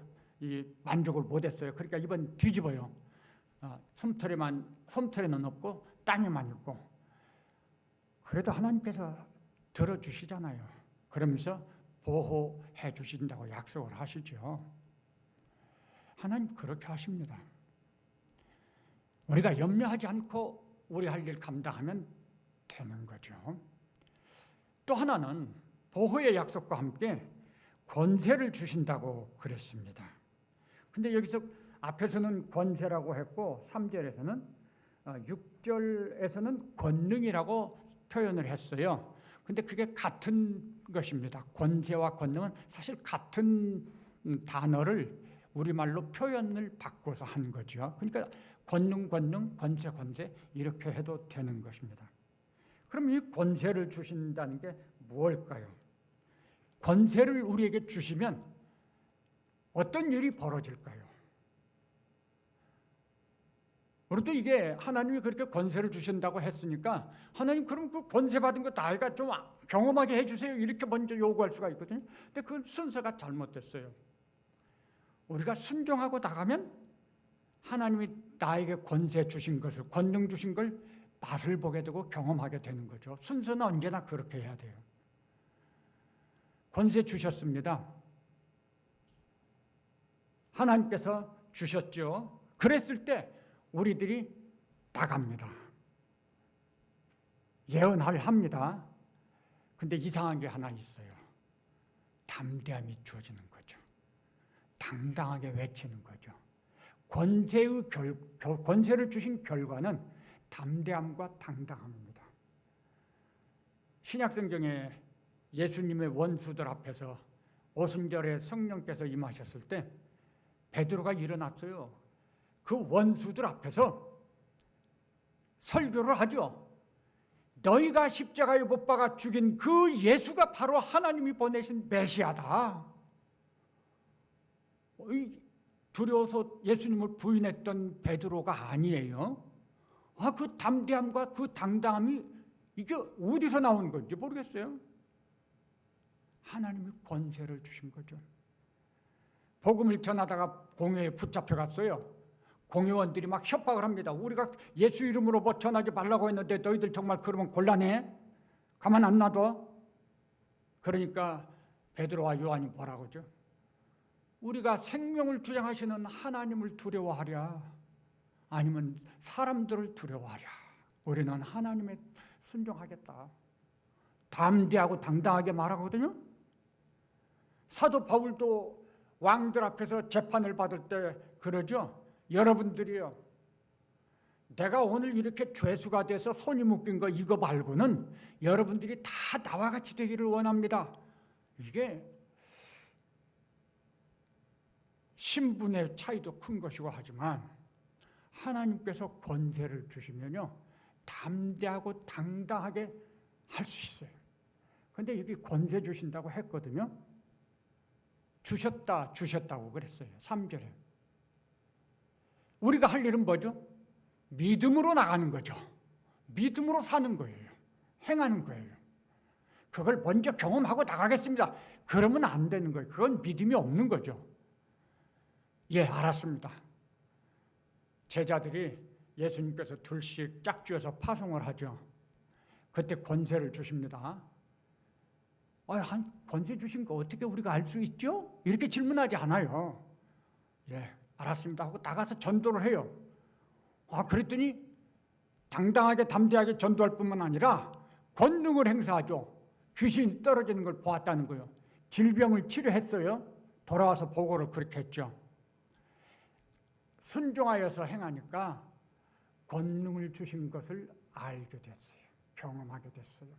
만족을 못했어요. 그러니까 이번 뒤집어요. 솜털에는 없고 땅에만 있고. 그래도 하나님께서 들어주시잖아요. 그러면서 보호해 주신다고 약속을 하시죠. 하나님 그렇게 하십니다. 우리가 염려하지 않고 우리 할 일 감당하면 되는 거죠. 또 하나는 보호의 약속과 함께 권세를 주신다고 그랬습니다. 근데 여기서 앞에서는 권세라고 했고 3절에서는 6절에서는 권능이라고 표현을 했어요. 근데 그게 같은 것입니다. 권세와 권능은 사실 같은 단어를 우리말로 표현을 바꿔서 한 거죠. 그러니까 권능, 권세 이렇게 해도 되는 것입니다. 그럼 이 권세를 주신다는 게 무엇일까요? 권세를 우리에게 주시면 어떤 일이 벌어질까요? 우리도 이게 하나님이 그렇게 권세를 주신다고 했으니까 하나님 그럼 그 권세 받은 거 나이가 좀 경험하게 해주세요 이렇게 먼저 요구할 수가 있거든요. 근데 그 순서가 잘못됐어요. 우리가 순종하고 나가면 하나님이 나에게 권세 주신 것을, 권능 주신 걸 맛을 보게 되고 경험하게 되는 거죠. 순서는 언제나 그렇게 해야 돼요. 권세 주셨습니다. 하나님께서 주셨죠. 그랬을 때 우리들이 나갑니다. 예언을 합니다. 근데 이상한 게 하나 있어요. 담대함이 주어지는 거죠. 당당하게 외치는 거죠. 권세를 주신 결과는 담대함과 당당함입니다. 신약성경에 예수님의 원수들 앞에서 오순절에 성령께서 임하셨을 때 베드로가 일어났어요. 그 원수들 앞에서 설교를 하죠. 너희가 십자가에 못 박아 죽인 그 예수가 바로 하나님이 보내신 메시아다. 두려워서 예수님을 부인했던 베드로가 아니에요. 그 담대함과 그 당당함이 이게 어디서 나온 건지 모르겠어요. 하나님이 권세를 주신 거죠. 복음을 전하다가 공회에 붙잡혀갔어요. 공회원들이 막 협박을 합니다. 우리가 예수 이름으로 뭐 전하지 말라고 했는데 너희들 정말 그러면 곤란해? 가만 안 놔둬? 그러니까 베드로와 요한이 뭐라고 하죠? 우리가 생명을 주장하시는 하나님을 두려워하랴 아니면 사람들을 두려워하랴. 우리는 하나님에 순종하겠다. 담대하고 당당하게 말하거든요. 사도 바울도 왕들 앞에서 재판을 받을 때 그러죠. 여러분들이요, 내가 오늘 이렇게 죄수가 돼서 손이 묶인 거 이거 말고는 여러분들이 다 나와 같이 되기를 원합니다. 이게 신분의 차이도 큰 것이고 하지만 하나님께서 권세를 주시면요 담대하고 당당하게 할 수 있어요. 그런데 여기 권세 주신다고 했거든요. 주셨다고 그랬어요. 3절에. 우리가 할 일은 뭐죠? 믿음으로 나가는 거죠. 믿음으로 사는 거예요. 행하는 거예요. 그걸 먼저 경험하고 나가겠습니다. 그러면 안 되는 거예요. 그건 믿음이 없는 거죠. 예, 알았습니다. 제자들이 예수님께서 둘씩 짝지어서 파송을 하죠. 그때 권세를 주십니다. 한 권세 주신 거 어떻게 우리가 알 수 있죠? 이렇게 질문하지 않아요. 예, 알았습니다 하고 나가서 전도를 해요. 그랬더니 당당하게 담대하게 전도할 뿐만 아니라 권능을 행사하죠. 귀신 떨어지는 걸 보았다는 거예요. 질병을 치료했어요. 돌아와서 보고를 그렇게 했죠. 순종하여서 행하니까 권능을 주신 것을 알게 됐어요. 경험하게 됐어요.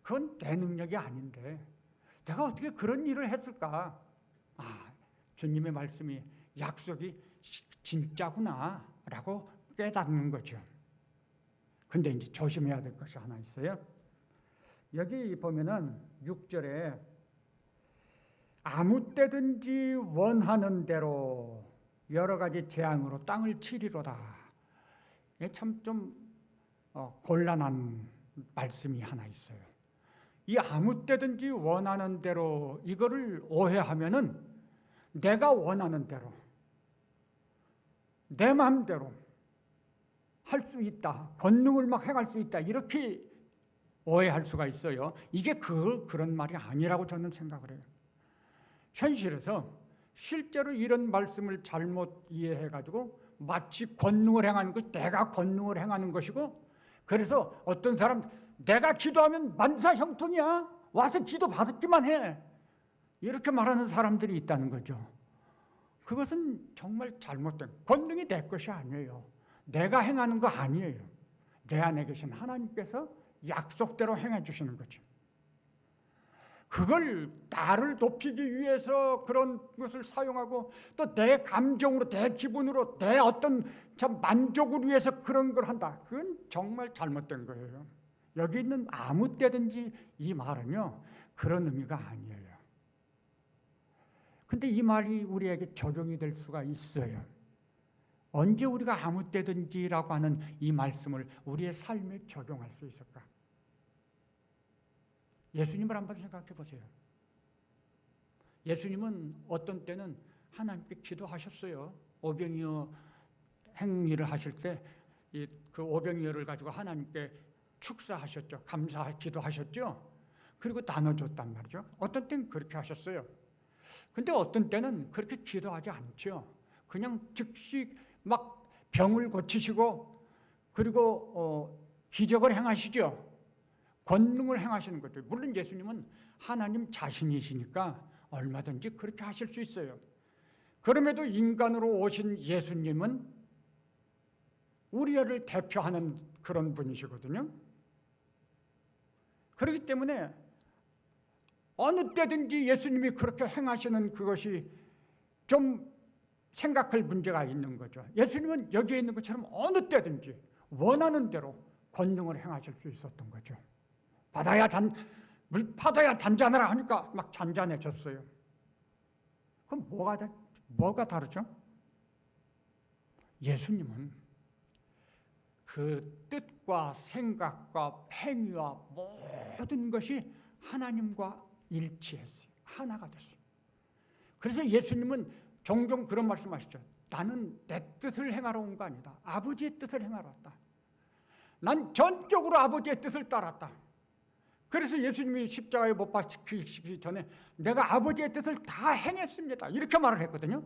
그건 내 능력이 아닌데 내가 어떻게 그런 일을 했을까? 주님의 말씀이 약속이 진짜구나 라고 깨닫는 거죠. 근데 이제 조심해야 될 것이 하나 있어요. 여기 보면은 6절에 아무 때든지 원하는 대로 여러 가지 재앙으로 땅을 치리로다. 이게 참 좀 곤란한 말씀이 하나 있어요. 이 아무 때든지 원하는 대로 이거를 오해하면은 내가 원하는 대로 내 마음대로 할 수 있다. 권능을 막 행할 수 있다. 이렇게 오해할 수가 있어요. 이게 그런 말이 아니라고 저는 생각을 해요. 현실에서 실제로 이런 말씀을 잘못 이해해가지고 마치 권능을 행하는 것, 내가 권능을 행하는 것이고, 그래서 어떤 사람 내가 기도하면 만사형통이야. 와서 기도 받았기만 해. 이렇게 말하는 사람들이 있다는 거죠. 그것은 정말 잘못된, 권능이 내 것이 아니에요. 내가 행하는 거 아니에요. 내 안에 계신 하나님께서 약속대로 행해 주시는 거죠. 그걸 나를 높이기 위해서 그런 것을 사용하고 또 내 감정으로, 내 기분으로, 내 어떤 참 만족을 위해서 그런 걸 한다. 그건 정말 잘못된 거예요. 여기 있는 아무 때든지 이 말은요, 그런 의미가 아니에요. 근데 이 말이 우리에게 적용이 될 수가 있어요. 언제 우리가 아무 때든지라고 하는 이 말씀을 우리의 삶에 적용할 수 있을까? 예수님을 한번 생각해 보세요. 예수님은 어떤 때는 하나님께 기도하셨어요. 오병이어 행위를 하실 때 그 오병이어를 가지고 하나님께 축사하셨죠. 감사 기도하셨죠. 그리고 나눠줬단 말이죠. 어떤 때는 그렇게 하셨어요. 근데 어떤 때는 그렇게 기도하지 않죠. 그냥 즉시 막 병을 고치시고 그리고 기적을 행하시죠. 권능을 행하시는 거죠. 물론 예수님은 하나님 자신이시니까 얼마든지 그렇게 하실 수 있어요. 그럼에도 인간으로 오신 예수님은 우리를 대표하는 그런 분이시거든요. 그렇기 때문에 어느 때든지 예수님이 그렇게 행하시는 그것이 좀 생각할 문제가 있는 거죠. 예수님은 여기에 있는 것처럼 어느 때든지 원하는 대로 권능을 행하실 수 있었던 거죠. 물 파도야 잔잔하라 하니까 막 잔잔해졌어요. 그럼 뭐가 다르죠? 예수님은 그 뜻과 생각과 행위와 모든 것이 하나님과 일치했어요. 하나가 됐어요. 그래서 예수님은 종종 그런 말씀하시죠. 나는 내 뜻을 행하러 온 거 아니다. 아버지의 뜻을 행하러 왔다. 난 전적으로 아버지의 뜻을 따랐다. 그래서 예수님이 십자가에 못 박히시기 전에 내가 아버지의 뜻을 다 행했습니다. 이렇게 말을 했거든요.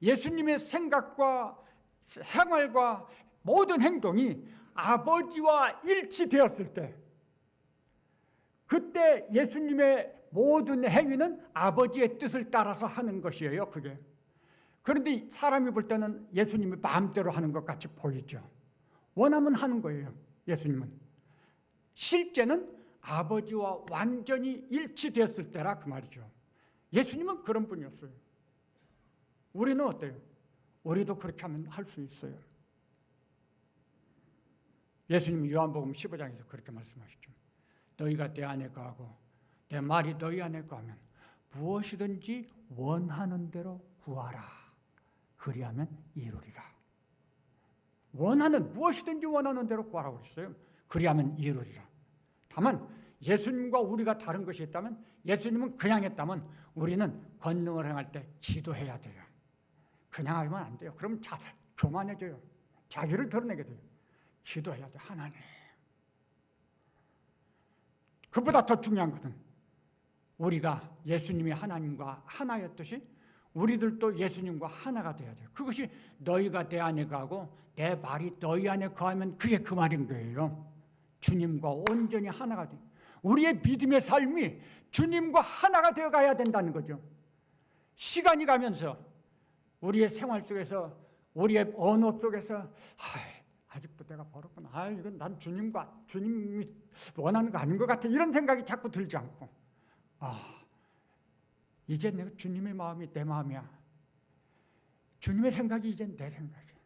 예수님의 생각과 생활과 모든 행동이 아버지와 일치되었을 때 그때 예수님의 모든 행위는 아버지의 뜻을 따라서 하는 것이에요. 그게. 그런데 사람이 볼 때는 예수님이 마음대로 하는 것 같이 보이죠. 원하면 하는 거예요. 예수님은. 실제는 아버지와 완전히 일치되었을 때라 그 말이죠. 예수님은 그런 분이었어요. 우리는 어때요? 우리도 그렇게 하면 할 수 있어요. 예수님은 요한복음 15장에서 그렇게 말씀하시죠. 너희가 내 안에 거하고 내 말이 너희 안에 거하면 무엇이든지 원하는 대로 구하라. 그리하면 이루리라. 무엇이든지 원하는 대로 구하라고 했어요. 그리하면 이루리라. 다만 예수님과 우리가 다른 것이 있다면 예수님은 그냥 했다면 우리는 권능을 행할 때 기도해야 돼요. 그냥 하면 안 돼요. 그럼 교만해져요. 자기를 드러내게 돼요. 기도해야 돼. 하나님. 그보다 더 중요한 것은 우리가 예수님이 하나님과 하나였듯이 우리들도 예수님과 하나가 돼야 돼요. 그것이 너희가 내 안에 거하고 내 말이 너희 안에 거하면 그게 그 말인 거예요. 주님과 온전히 하나가 돼요. 우리의 믿음의 삶이 주님과 하나가 되어 가야 된다는 거죠. 시간이 가면서 우리의 생활 속에서 우리의 언어 속에서 아직도 내가 버렸구나. 이건 난 주님이 원하는 거 아닌 것 같아. 이런 생각이 자꾸 들지 않고 이제 내가 주님의 마음이 내 마음이야. 주님의 생각이 이제 내 생각이야.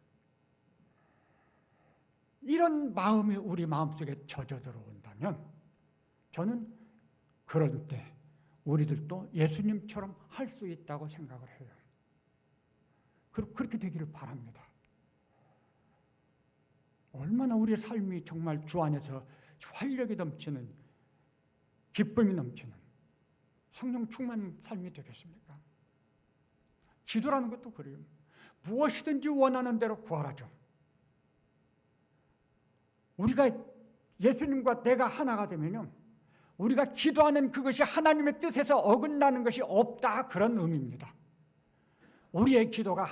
이런 마음이 우리 마음속에 젖어 들어온다면 저는 그럴 때 우리들도 예수님처럼 할 수 있다고 생각을 해요. 그렇게 되기를 바랍니다. 얼마나 우리의 삶이 정말 주 안에서 활력이 넘치는 기쁨이 넘치는 성령 충만 삶이 되겠습니까? 기도라는 것도 그래요. 무엇이든지 원하는 대로 구하라죠. 우리가 예수님과 내가 하나가 되면요, 우리가 기도하는 그것이 하나님의 뜻에서 어긋나는 것이 없다, 그런 의미입니다. 우리의 기도가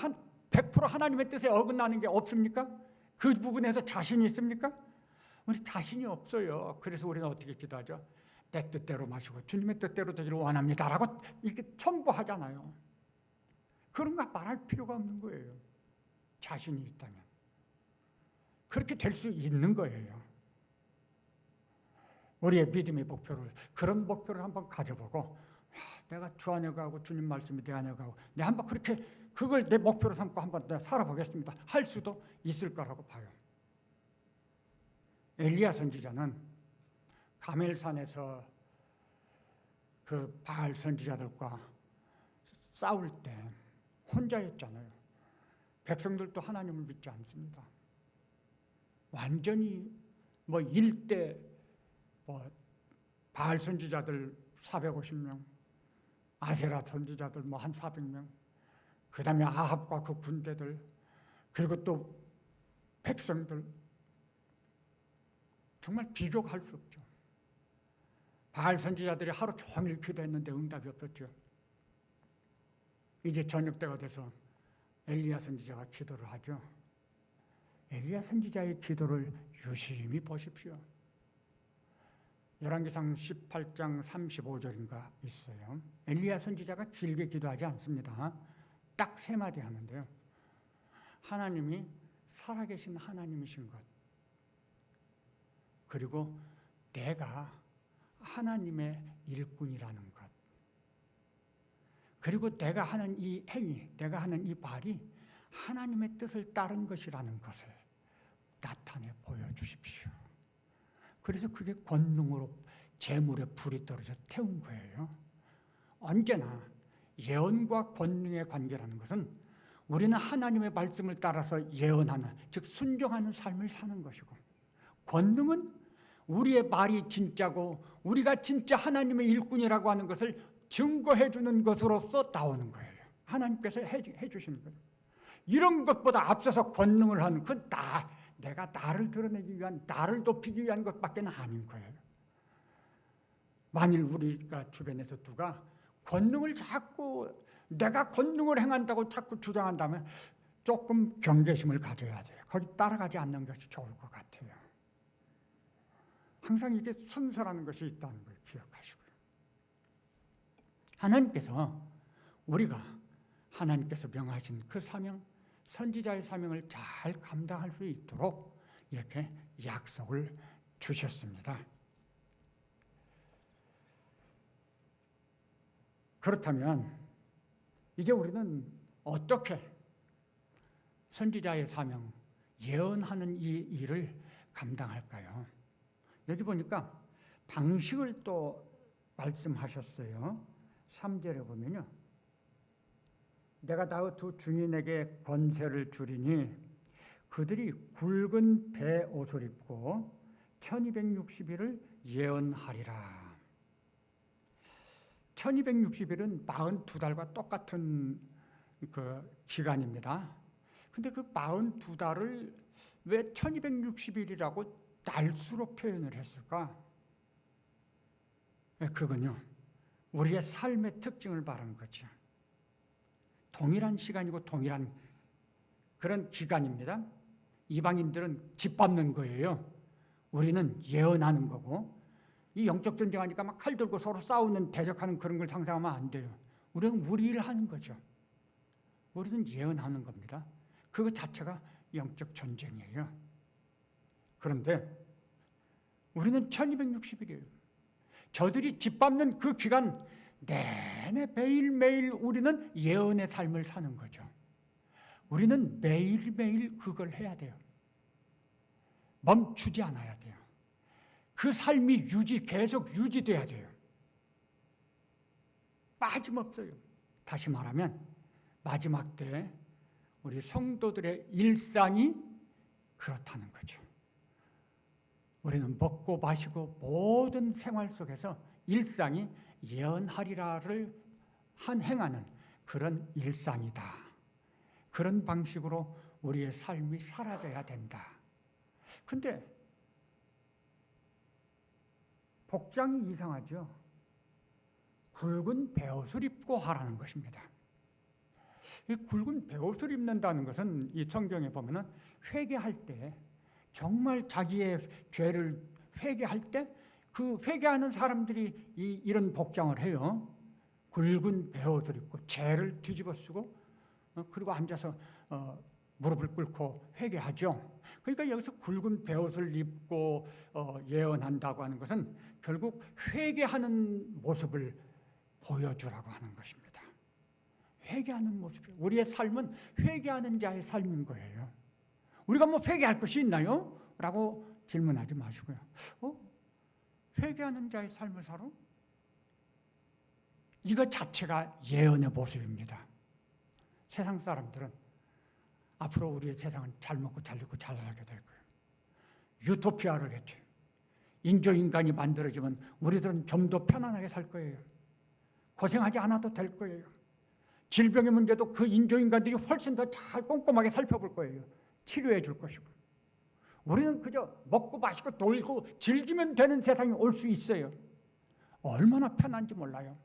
100% 하나님의 뜻에 어긋나는 게 없습니까? 그 부분에서 자신이 있습니까? 우리 자신이 없어요. 그래서 우리는 어떻게 기도하죠? 내 뜻대로 마시고 주님의 뜻대로 되기를 원합니다라고 이렇게 첨부하잖아요. 그런 거 말할 필요가 없는 거예요. 자신이 있다면. 그렇게 될 수 있는 거예요. 우리의 믿음의 목표를, 그런 목표를 한번 가져보고 내가 주 안에 가고 주님 말씀이 내 안에 가고 내가 한번 그렇게 그걸 내 목표로 삼고 한번 내가 살아보겠습니다 할 수도 있을 거라고 봐요. 엘리야 선지자는 가멜산에서 그 바알 선지자들과 싸울 때 혼자였잖아요. 백성들도 하나님을 믿지 않습니다. 완전히 뭐 일대 바알 선지자들 450명, 아세라 선지자들 뭐 한 400명, 그 다음에 아합과 그 군대들, 그리고 또 백성들, 정말 비교할 수 없죠. 바알 선지자들이 하루 종일 기도했는데 응답이 없었죠. 이제 저녁 때가 돼서 엘리야 선지자가 기도를 하죠. 엘리야 선지자의 기도를 유심히 보십시오. 열왕기상 18장 35절인가 있어요. 엘리야 선지자가 길게 기도하지 않습니다. 딱 3마디 하는데요. 하나님이 살아계신 하나님이신 것, 그리고 내가 하나님의 일꾼이라는 것, 그리고 내가 하는 이 행위, 내가 하는 이 말이 하나님의 뜻을 따른 것이라는 것을 나타내 보여주십시오. 그래서 그게 권능으로 재물에 불이 떨어져 태운 거예요. 언제나 예언과 권능의 관계라는 것은 우리는 하나님의 말씀을 따라서 예언하는, 즉 순종하는 삶을 사는 것이고, 권능은 우리의 말이 진짜고 우리가 진짜 하나님의 일꾼이라고 하는 것을 증거해 주는 것으로서 나오는 거예요. 하나님께서 해 주시는 거예요. 이런 것보다 앞서서 권능을 하는 그 내가 나를 드러내기 위한, 나를 높이기 위한 것밖에 아닌 거예요. 만일 우리가 주변에서 누가 권능을 자꾸, 내가 권능을 행한다고 자꾸 주장한다면 조금 경계심을 가져야 돼요. 거기 따라가지 않는 것이 좋을 것 같아요. 항상 이게 순서라는 것이 있다는 걸 기억하시고요. 하나님께서 명하신 그 사명, 선지자의 사명을 잘 감당할 수 있도록 이렇게 약속을 주셨습니다. 그렇다면 이제 우리는 어떻게 선지자의 사명, 예언하는 이 일을 감당할까요? 여기 보니까 방식을 또 말씀하셨어요. 3절에 보면요. 내가 나의 두 증인에게 권세를 주리니 그들이 굵은 배 옷을 입고 1260일을 예언하리라. 1260일은 42달과 똑같은 그 기간입니다. 근데 그 42달을 왜 1260일이라고 날수로 표현을 했을까? 그건요, 우리의 삶의 특징을 말하는 거죠. 동일한 시간이고 동일한 그런 기간입니다. 이방인들은 짓밟는 거예요. 우리는 예언하는 거고, 이 영적 전쟁하니까 막 칼 들고 서로 싸우는, 대적하는 그런 걸 상상하면 안 돼요. 우리는 우리 일을 하는 거죠. 우리는 예언하는 겁니다. 그것 자체가 영적 전쟁이에요. 그런데 우리는 1260일이에요. 저들이 짓밟는 그 기간 내내 매일매일 우리는 예언의 삶을 사는 거죠. 우리는 매일매일 그걸 해야 돼요. 멈추지 않아야 돼요. 그 삶이 계속 유지돼야 돼요. 빠짐없어요. 다시 말하면 마지막 때 우리 성도들의 일상이 그렇다는 거죠. 우리는 먹고 마시고 모든 생활 속에서 일상이 예언하리라를 행하는 그런 일상이다. 그런 방식으로 우리의 삶이 사라져야 된다. 근데 복장이 이상하죠. 굵은 베옷을 입고 하라는 것입니다. 이 굵은 베옷을 입는다는 것은 이 성경에 보면은 회개할 때, 정말 자기의 죄를 회개할 때 그 회개하는 사람들이 이런 복장을 해요. 굵은 베옷을 입고 죄를 뒤집어 쓰고 그리고 앉아서 무릎을 꿇고 회개하죠. 그러니까 여기서 굵은 베옷을 입고 예언한다고 하는 것은 결국 회개하는 모습을 보여주라고 하는 것입니다. 회개하는 모습이에요. 우리의 삶은 회개하는 자의 삶인 거예요. 우리가 뭐 회개할 것이 있나요? 라고 질문하지 마시고요. 회개하는 자의 삶을 살아? 이것 자체가 예언의 모습입니다. 세상 사람들은 앞으로 우리의 세상은 잘 먹고 잘 입고 잘 살게 될 거예요. 유토피아를 했죠. 인조인간이 만들어지면 우리들은 좀 더 편안하게 살 거예요. 고생하지 않아도 될 거예요. 질병의 문제도 그 인조인간들이 훨씬 더 잘 꼼꼼하게 살펴볼 거예요. 치료해 줄 것이고. 우리는 그저 먹고 마시고 놀고 즐기면 되는 세상이 올 수 있어요. 얼마나 편한지 몰라요.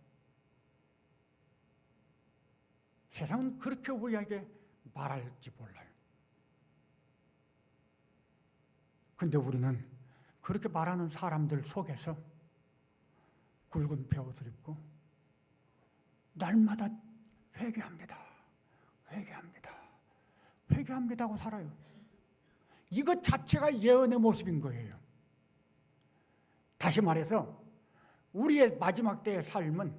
세상은 그렇게 우리에게 말할지 몰라요. 근데 우리는 그렇게 말하는 사람들 속에서 굵은 베옷을 입고 날마다 회개합니다. 회개합니다. 회개합니다 하고 살아요. 이것 자체가 예언의 모습인 거예요. 다시 말해서 우리의 마지막 때의 삶은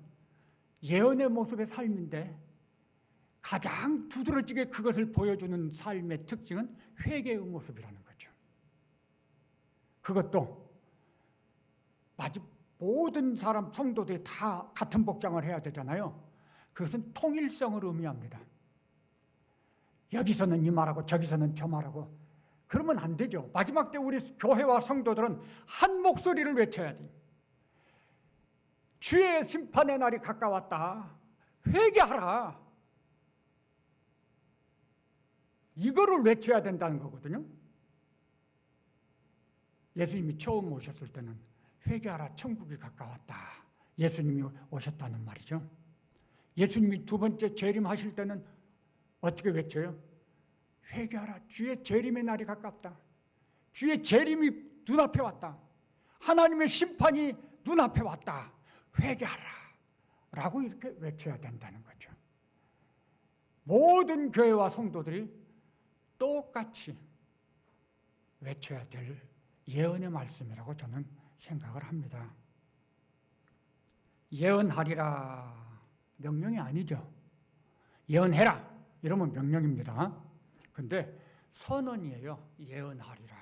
예언의 모습의 삶인데 가장 두드러지게 그것을 보여주는 삶의 특징은 회개의 모습이라는 거죠. 그것도 모든 사람, 성도들이 다 같은 복장을 해야 되잖아요. 그것은 통일성을 의미합니다. 여기서는 이 말하고 저기서는 저 말하고 그러면 안 되죠. 마지막 때 우리 교회와 성도들은 한 목소리를 외쳐야 돼요. 주의 심판의 날이 가까웠다. 회개하라. 이거를 외쳐야 된다는 거거든요. 예수님이 처음 오셨을 때는 회개하라, 천국이 가까웠다. 예수님이 오셨다는 말이죠. 예수님이 두 번째 재림하실 때는 어떻게 외쳐요? 회개하라, 주의 재림의 날이 가깝다. 주의 재림이 눈앞에 왔다. 하나님의 심판이 눈앞에 왔다. 회개하라 라고 이렇게 외쳐야 된다는 거죠. 모든 교회와 성도들이 똑같이 외쳐야 될 예언의 말씀이라고 저는 생각을 합니다. 예언하리라 명령이 아니죠. 예언해라 이러면 명령입니다. 근데 선언이에요. 예언하리라.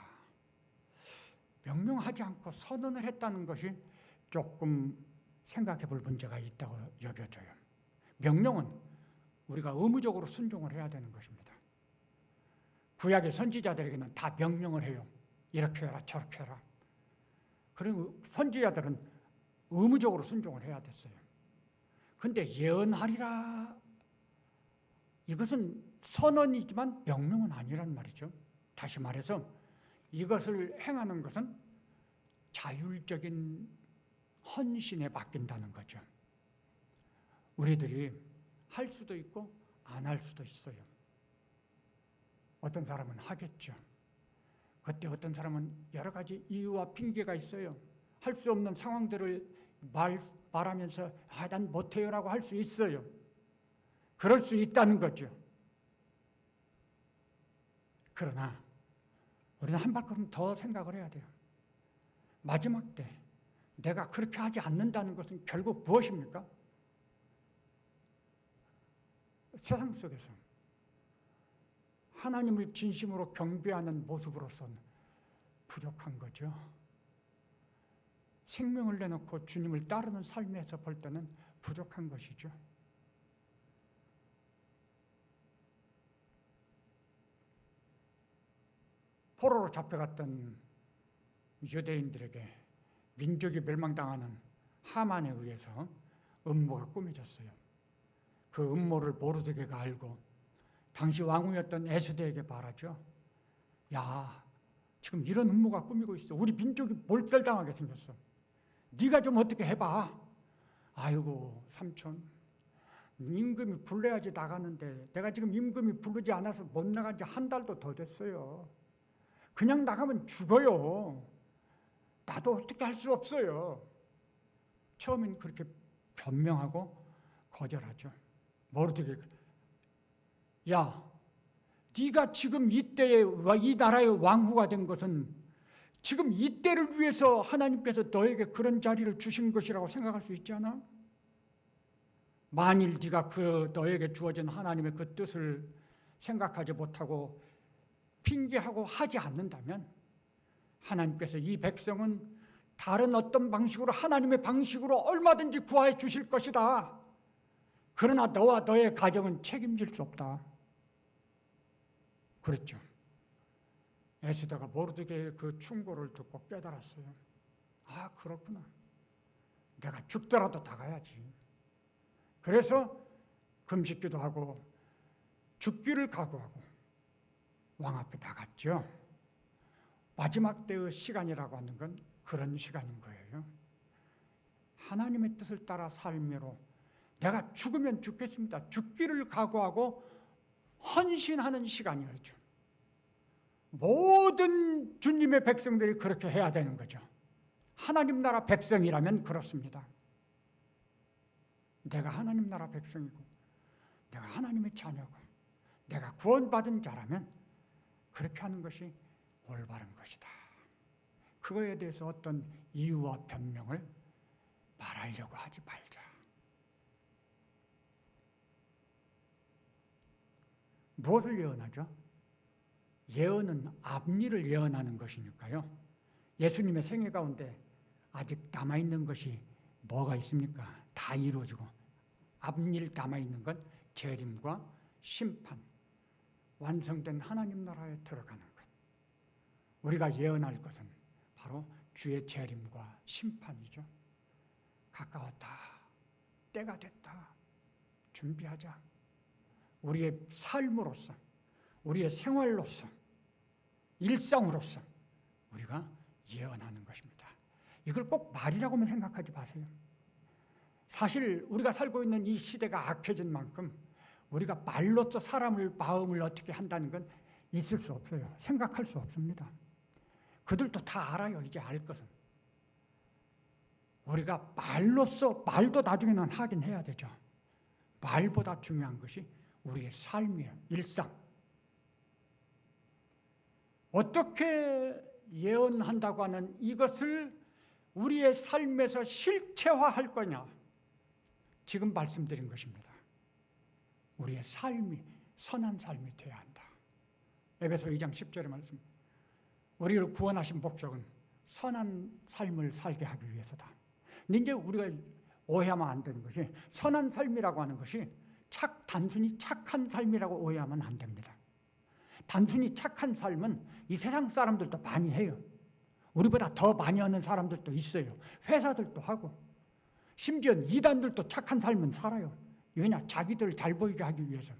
명령하지 않고 선언을 했다는 것이 조금 생각해 볼 문제가 있다고 여겨져요. 명령은 우리가 의무적으로 순종을 해야 되는 것입니다. 구약의 선지자들에게는 다 명령을 해요. 이렇게 해라 저렇게 해라. 그리고 선지자들은 의무적으로 순종을 해야 됐어요. 근데 예언하리라 이것은 선언이지만 명령은 아니란 말이죠. 다시 말해서 이것을 행하는 것은 자율적인 헌신에 맡긴다는 거죠. 우리들이 할 수도 있고 안 할 수도 있어요. 어떤 사람은 하겠죠. 그때 어떤 사람은 여러 가지 이유와 핑계가 있어요. 할 수 없는 상황들을 말하면서 난 못해요라고 할 수 있어요. 그럴 수 있다는 거죠. 그러나 우리는 한 발걸음 더 생각을 해야 돼요. 마지막 때 내가 그렇게 하지 않는다는 것은 결국 무엇입니까? 세상 속에서 하나님을 진심으로 경배하는 모습으로서는 부족한 거죠. 생명을 내놓고 주님을 따르는 삶에서 볼 때는 부족한 것이죠. 포로로 잡혀갔던 유대인들에게 민족이 멸망당하는 하만에 의해서 음모가 꾸며졌어요. 그 음모를 모르드게가 알고 당시 왕후였던 에스더에게 말하죠. 야, 지금 이런 음모가 꾸미고 있어. 우리 민족이 몰살당하게 생겼어. 네가 좀 어떻게 해봐. 아이고 삼촌, 임금이 불러야지 나가는데 내가 지금 임금이 부르지 않아서 못 나간 지 한 달도 더 됐어요. 그냥 나가면 죽어요. 나도 어떻게 할 수 없어요. 처음엔 그렇게 변명하고 거절하죠. 모르드게, 야, 네가 지금 이때에 이 나라의 왕후가 된 것은 지금 이때를 위해서 하나님께서 너에게 그런 자리를 주신 것이라고 생각할 수 있지 않아? 만일 네가 그 너에게 주어진 하나님의 그 뜻을 생각하지 못하고 핑계하고 하지 않는다면 하나님께서 이 백성은 다른 어떤 방식으로 하나님의 방식으로 얼마든지 구하여 주실 것이다. 그러나 너와 너의 가정은 책임질 수 없다. 그렇죠. 에스더가 모르드게의 그 충고를 듣고 깨달았어요. 아, 그렇구나. 내가 죽더라도 나가야지. 그래서 금식기도 하고 죽기를 각오하고 왕 앞에 나갔죠. 마지막 때의 시간이라고 하는 건 그런 시간인 거예요. 하나님의 뜻을 따라 삶으로 내가 죽으면 죽겠습니다. 죽기를 각오하고 헌신하는 시간이었죠. 모든 주님의 백성들이 그렇게 해야 되는 거죠. 하나님 나라 백성이라면 그렇습니다. 내가 하나님 나라 백성이고 내가 하나님의 자녀고 내가 구원받은 자라면 그렇게 하는 것이 올바른 것이다. 그거에 대해서 어떤 이유와 변명을 말하려고 하지 말자. 무엇을 예언하죠? 예언은 앞일을 예언하는 것이니까요. 예수님의 생애 가운데 아직 남아있는 것이 뭐가 있습니까? 다 이루어지고 앞일 남아있는 건 재림과 심판, 완성된 하나님 나라에 들어가는 것. 우리가 예언할 것은 바로 주의 재림과 심판이죠. 가까웠다. 때가 됐다. 준비하자. 우리의 삶으로서, 우리의 생활로서, 일상으로서 우리가 예언하는 것입니다. 이걸 꼭 말이라고만 생각하지 마세요. 사실 우리가 살고 있는 이 시대가 악해진 만큼 우리가 말로써 사람을 마음을 어떻게 한다는 건 있을 수 없어요. 생각할 수 없습니다. 그들도 다 알아요. 이제 알 것은. 우리가 말로써 말도 나중에는 하긴 해야 되죠. 말보다 중요한 것이 우리의 삶이에요. 일상. 어떻게 예언한다고 하는 이것을 우리의 삶에서 실체화할 거냐. 지금 말씀드린 것입니다. 우리의 삶이 선한 삶이 되어야 한다. 에베소 2장 10절의 말씀. 우리를 구원하신 목적은 선한 삶을 살게 하기 위해서다. 근데 이제 우리가 오해하면 안 되는 것이 선한 삶이라고 하는 것이 단순히 착한 삶이라고 오해하면 안 됩니다. 단순히 착한 삶은 이 세상 사람들도 많이 해요. 우리보다 더 많이 하는 사람들도 있어요. 회사들도 하고 심지어 이단들도 착한 삶은 살아요. 왜냐? 자기들을 잘 보이게 하기 위해서.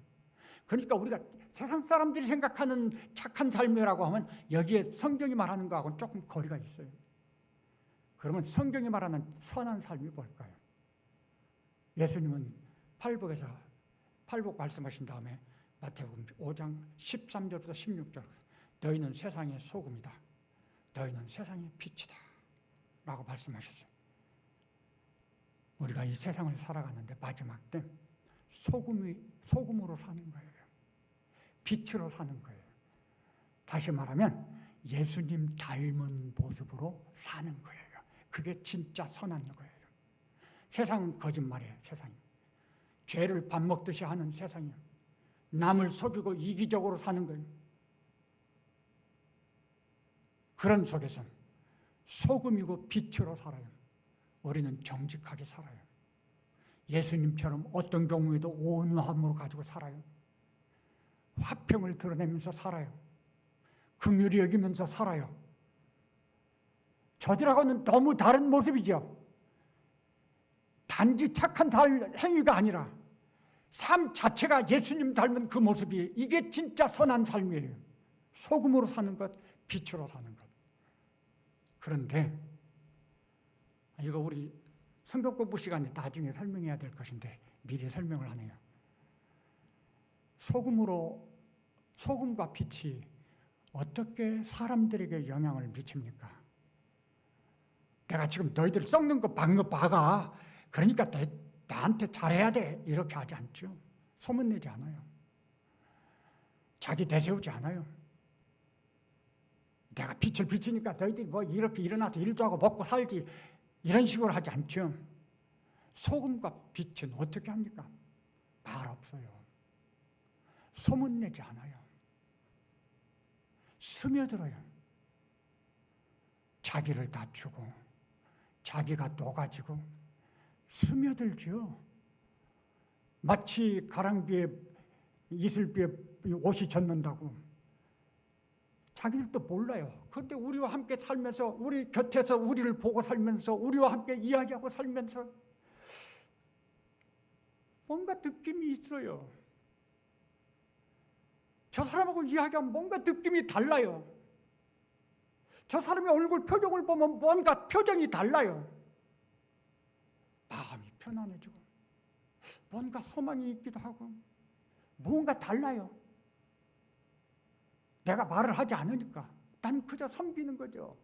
그러니까 우리가 세상 사람들이 생각하는 착한 삶이라고 하면 여기에 성경이 말하는 거하고는 조금 거리가 있어요. 그러면 성경이 말하는 선한 삶이 뭘까요? 예수님은 팔복 말씀하신 다음에 마태복음 5장 13절부터 16절 너희는 세상의 소금이다. 너희는 세상의 빛이다. 라고 말씀하셨어요. 우리가 이 세상을 살아가는데 마지막 때 소금으로 사는 거예요. 빛으로 사는 거예요. 다시 말하면 예수님 닮은 모습으로 사는 거예요. 그게 진짜 선한 거예요. 세상은 거짓말이에요. 세상이. 죄를 밥 먹듯이 하는 세상이에요. 남을 속이고 이기적으로 사는 거예요. 그런 속에서 소금이고 빛으로 살아요. 우리는 정직하게 살아요. 예수님처럼 어떤 경우에도 온유함으로 가지고 살아요. 화평을 드러내면서 살아요. 긍휼히 여기면서 살아요. 저들하고는 너무 다른 모습이죠. 단지 착한 행위가 아니라 삶 자체가 예수님 닮은 그 모습이 이게 진짜 선한 삶이에요. 소금으로 사는 것, 빛으로 사는 것. 그런데 이거 우리 성경 공부 시간에 나중에 설명해야 될 것인데 미리 설명을 하네요. 소금과 빛이 어떻게 사람들에게 영향을 미칩니까? 내가 지금 너희들 썩는 거 봐가. 그러니까 나한테 잘해야 돼. 이렇게 하지 않죠. 소문내지 않아요. 자기 내세우지 않아요. 내가 빛을 비치니까 너희들이 뭐 이렇게 일어나서 일도 하고 먹고 살지. 이런 식으로 하지 않죠. 소금과 빛은 어떻게 합니까? 말 없어요. 소문내지 않아요. 스며들어요. 자기를 낮추고 자기가 녹아지고 스며들죠. 마치 가랑비에 이슬비에 옷이 젖는다고 자기들도 몰라요. 그런데 우리와 함께 살면서 우리 곁에서 우리를 보고 살면서 우리와 함께 이야기하고 살면서 뭔가 느낌이 있어요. 저 사람하고 이야기하면 뭔가 느낌이 달라요. 저 사람의 얼굴 표정을 보면 뭔가 표정이 달라요. 마음이 편안해지고 뭔가 소망이 있기도 하고 뭔가 달라요. 내가 말을 하지 않으니까 난 그저 섬기는 거죠.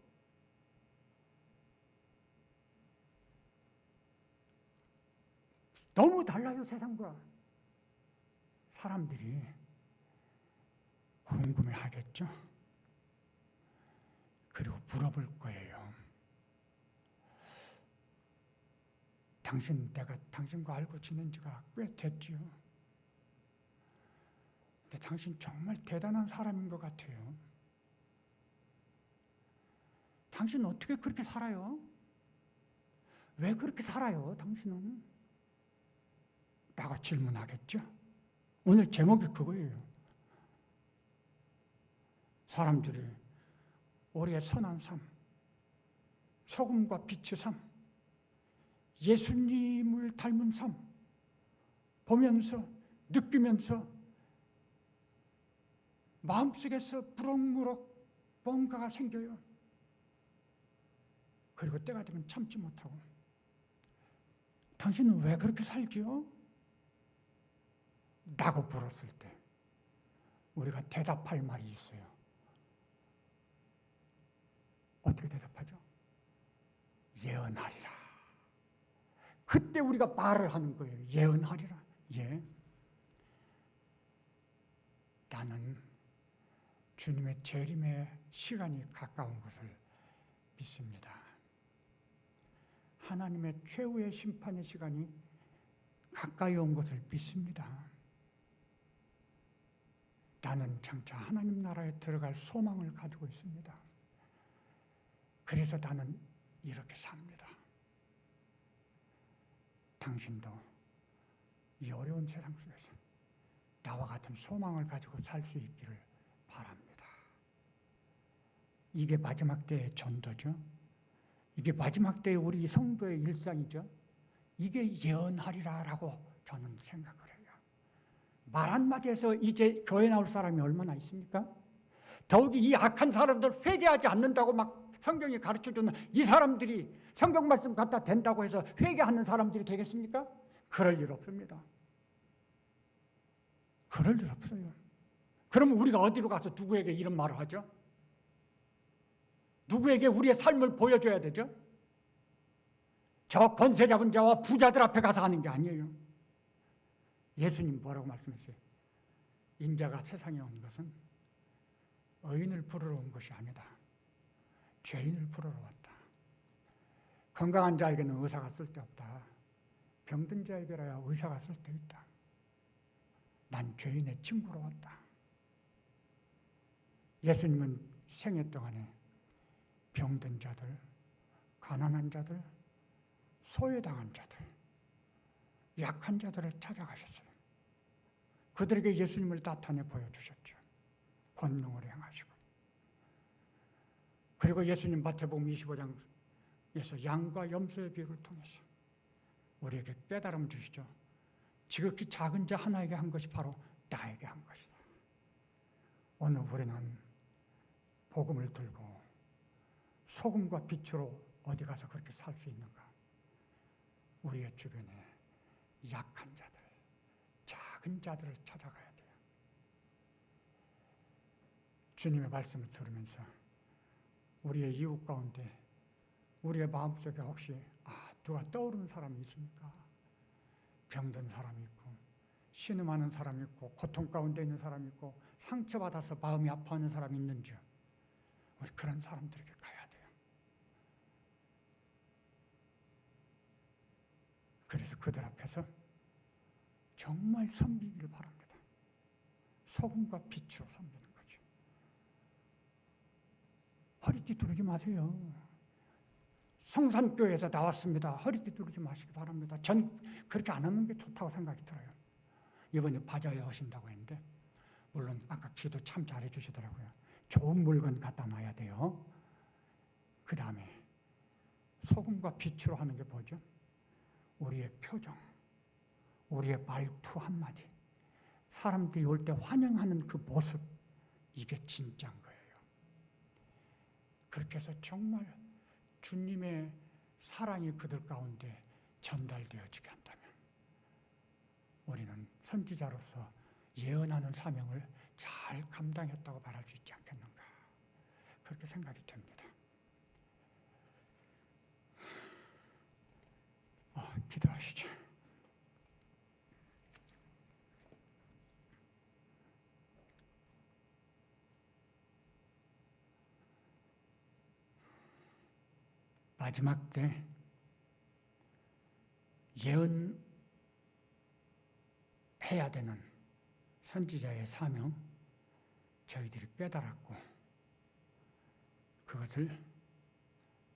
너무 달라요, 세상과. 사람들이 궁금해하겠죠. 그리고 물어볼 거예요. 내가 당신과 알고 지낸 지가 꽤 됐지요. 근데 당신 정말 대단한 사람인 것 같아요. 당신 어떻게 그렇게 살아요? 왜 그렇게 살아요, 당신은? 라고 질문하겠죠. 오늘 제목이 그거예요. 사람들이 우리의 선한 삶, 소금과 빛의 삶, 예수님을 닮은 삶 보면서 느끼면서 마음속에서 무럭무럭 뭔가가 생겨요. 그리고 때가 되면 참지 못하고 당신은 왜 그렇게 살지요? 라고 물었을 때 우리가 대답할 말이 있어요. 어떻게 대답하죠? 예언하리라. 그때 우리가 말을 하는 거예요. 예언하리라. 예. 나는 주님의 재림의 시간이 가까운 것을 믿습니다. 하나님의 최후의 심판의 시간이 가까이 온 것을 믿습니다. 나는 장차 하나님 나라에 들어갈 소망을 가지고 있습니다. 그래서 나는 이렇게 삽니다. 당신도 이 어려운 세상 속에서 나와 같은 소망을 가지고 살 수 있기를 바랍니다. 이게 마지막 때의 전도죠. 이게 마지막 때의 우리 성도의 일상이죠. 이게 예언하리라라고 저는 생각을 해요. 말 한마디에서 이제 교회 나올 사람이 얼마나 있습니까? 더욱이 이 악한 사람들 회개하지 않는다고 막 성경이 가르쳐주는 이 사람들이 성경 말씀 갖다 댄다고 해서 회개하는 사람들이 되겠습니까? 그럴 일 없습니다. 그럴 일 없어요. 그럼 우리가 어디로 가서 누구에게 이런 말을 하죠? 누구에게 우리의 삶을 보여줘야 되죠? 저 권세 잡은 자와 부자들 앞에 가서 하는 게 아니에요. 예수님 뭐라고 말씀했어요? 인자가 세상에 온 것은 의인을 부르러 온 것이 아니다. 죄인을 부르러 왔다. 건강한 자에게는 의사가 쓸데없다. 병든 자에게라야 의사가 쓸데있다. 난 죄인의 친구로 왔다. 예수님은 생애 동안에 병든 자들, 가난한 자들, 소외당한 자들, 약한 자들을 찾아가셨어요. 그들에게 예수님을 나타내 보여주셨죠. 권능을 행하시고. 그리고 예수님 마태복음 25장에서 양과 염소의 비유를 통해서 우리에게 깨달음 주시죠. 지극히 작은 자 하나에게 한 것이 바로 나에게 한 것이다. 오늘 우리는 복음을 들고 소금과 빛으로 어디 가서 그렇게 살 수 있는가? 우리의 주변에 약한 자들, 작은 자들을 찾아가야 돼요. 주님의 말씀을 들으면서 우리의 이웃 가운데 우리의 마음속에 혹시 누가 떠오르는 사람이 있습니까? 병든 사람이 있고 신음하는 사람이 있고 고통 가운데 있는 사람이 있고 상처받아서 마음이 아파하는 사람이 있는지 우리 그런 사람들에게 가야 돼요. 그래서 그들 앞에서 정말 섬기기를 바랍니다. 소금과 빛으로 섬기는 거죠. 허리띠 두르지 마세요. 성산교회에서 나왔습니다. 허리띠 두르지 마시기 바랍니다. 전 그렇게 안 하는 게 좋다고 생각이 들어요. 이번에 바자회 하신다고 했는데 물론 아까 기도 참 잘해 주시더라고요. 좋은 물건 갖다 놔야 돼요. 그 다음에 소금과 빛으로 하는 게 뭐죠? 우리의 표정, 우리의 말투 한마디, 사람들이 올 때 환영하는 그 모습, 이게 진짜인 거예요. 그렇게 해서 정말 주님의 사랑이 그들 가운데 전달되어지게 한다면 우리는 선지자로서 예언하는 사명을 잘 감당했다고 말할 수 있지 않겠는가, 그렇게 생각이 됩니다. 기도하시죠. 마지막 때 예언해야 되는 선지자의 사명, 저희들이 깨달았고 그것을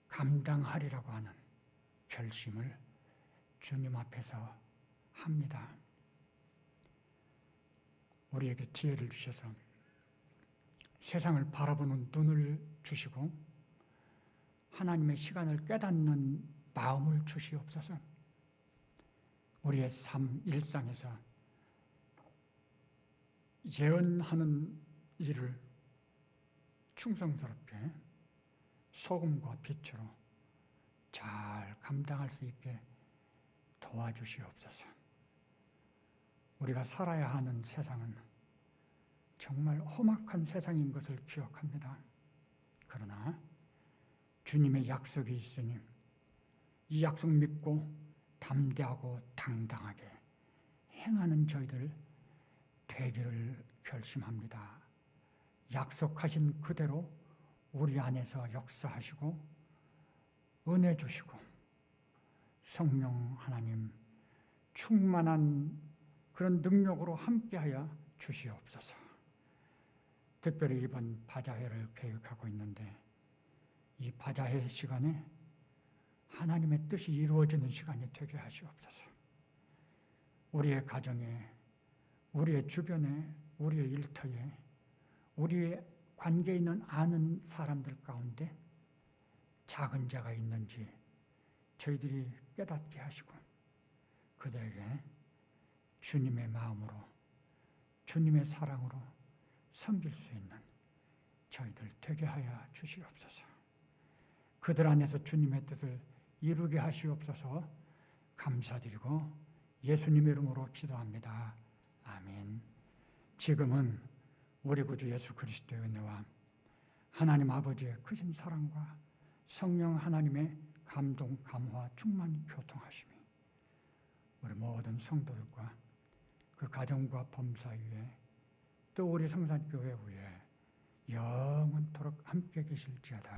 감당하리라고 하는 결심을 주님 앞에서 합니다. 우리에게 지혜를 주셔서 세상을 바라보는 눈을 주시고 하나님의 시간을 깨닫는 마음을 주시옵소서. 우리의 삶, 일상에서 예언하는 일을 충성스럽게 소금과 빛으로 잘 감당할 수 있게 도와주시옵소서. 우리가 살아야 하는 세상은 정말 험악한 세상인 것을 기억합니다. 그러나 주님의 약속이 있으니 이 약속 믿고 담대하고 당당하게 행하는 저희들 되기를 결심합니다. 약속하신 그대로 우리 안에서 역사하시고 은혜 주시고 성령 하나님 충만한 그런 능력으로 함께하여 주시옵소서. 특별히 이번 바자회를 계획하고 있는데 이 바자회 시간에 하나님의 뜻이 이루어지는 시간이 되게 하시옵소서. 우리의 가정에, 우리의 주변에, 우리의 일터에, 우리의 관계에 있는 아는 사람들 가운데 작은 자가 있는지 저희들이 깨닫게 하시고 그들에게 주님의 마음으로, 주님의 사랑으로 섬길 수 있는 저희들 되게 하여 주시옵소서. 그들 안에서 주님의 뜻을 이루게 하시옵소서. 감사드리고 예수님의 이름으로 기도합니다. 아멘. 지금은 우리 구주 예수 그리스도의 은혜와 하나님 아버지의 크신 사랑과 성령 하나님의 감동, 감화, 충만, 교통하심이 우리 모든 성도들과 그 가정과 범사 위에 또 우리 성산교회 위에 영원토록 함께 계실지어다.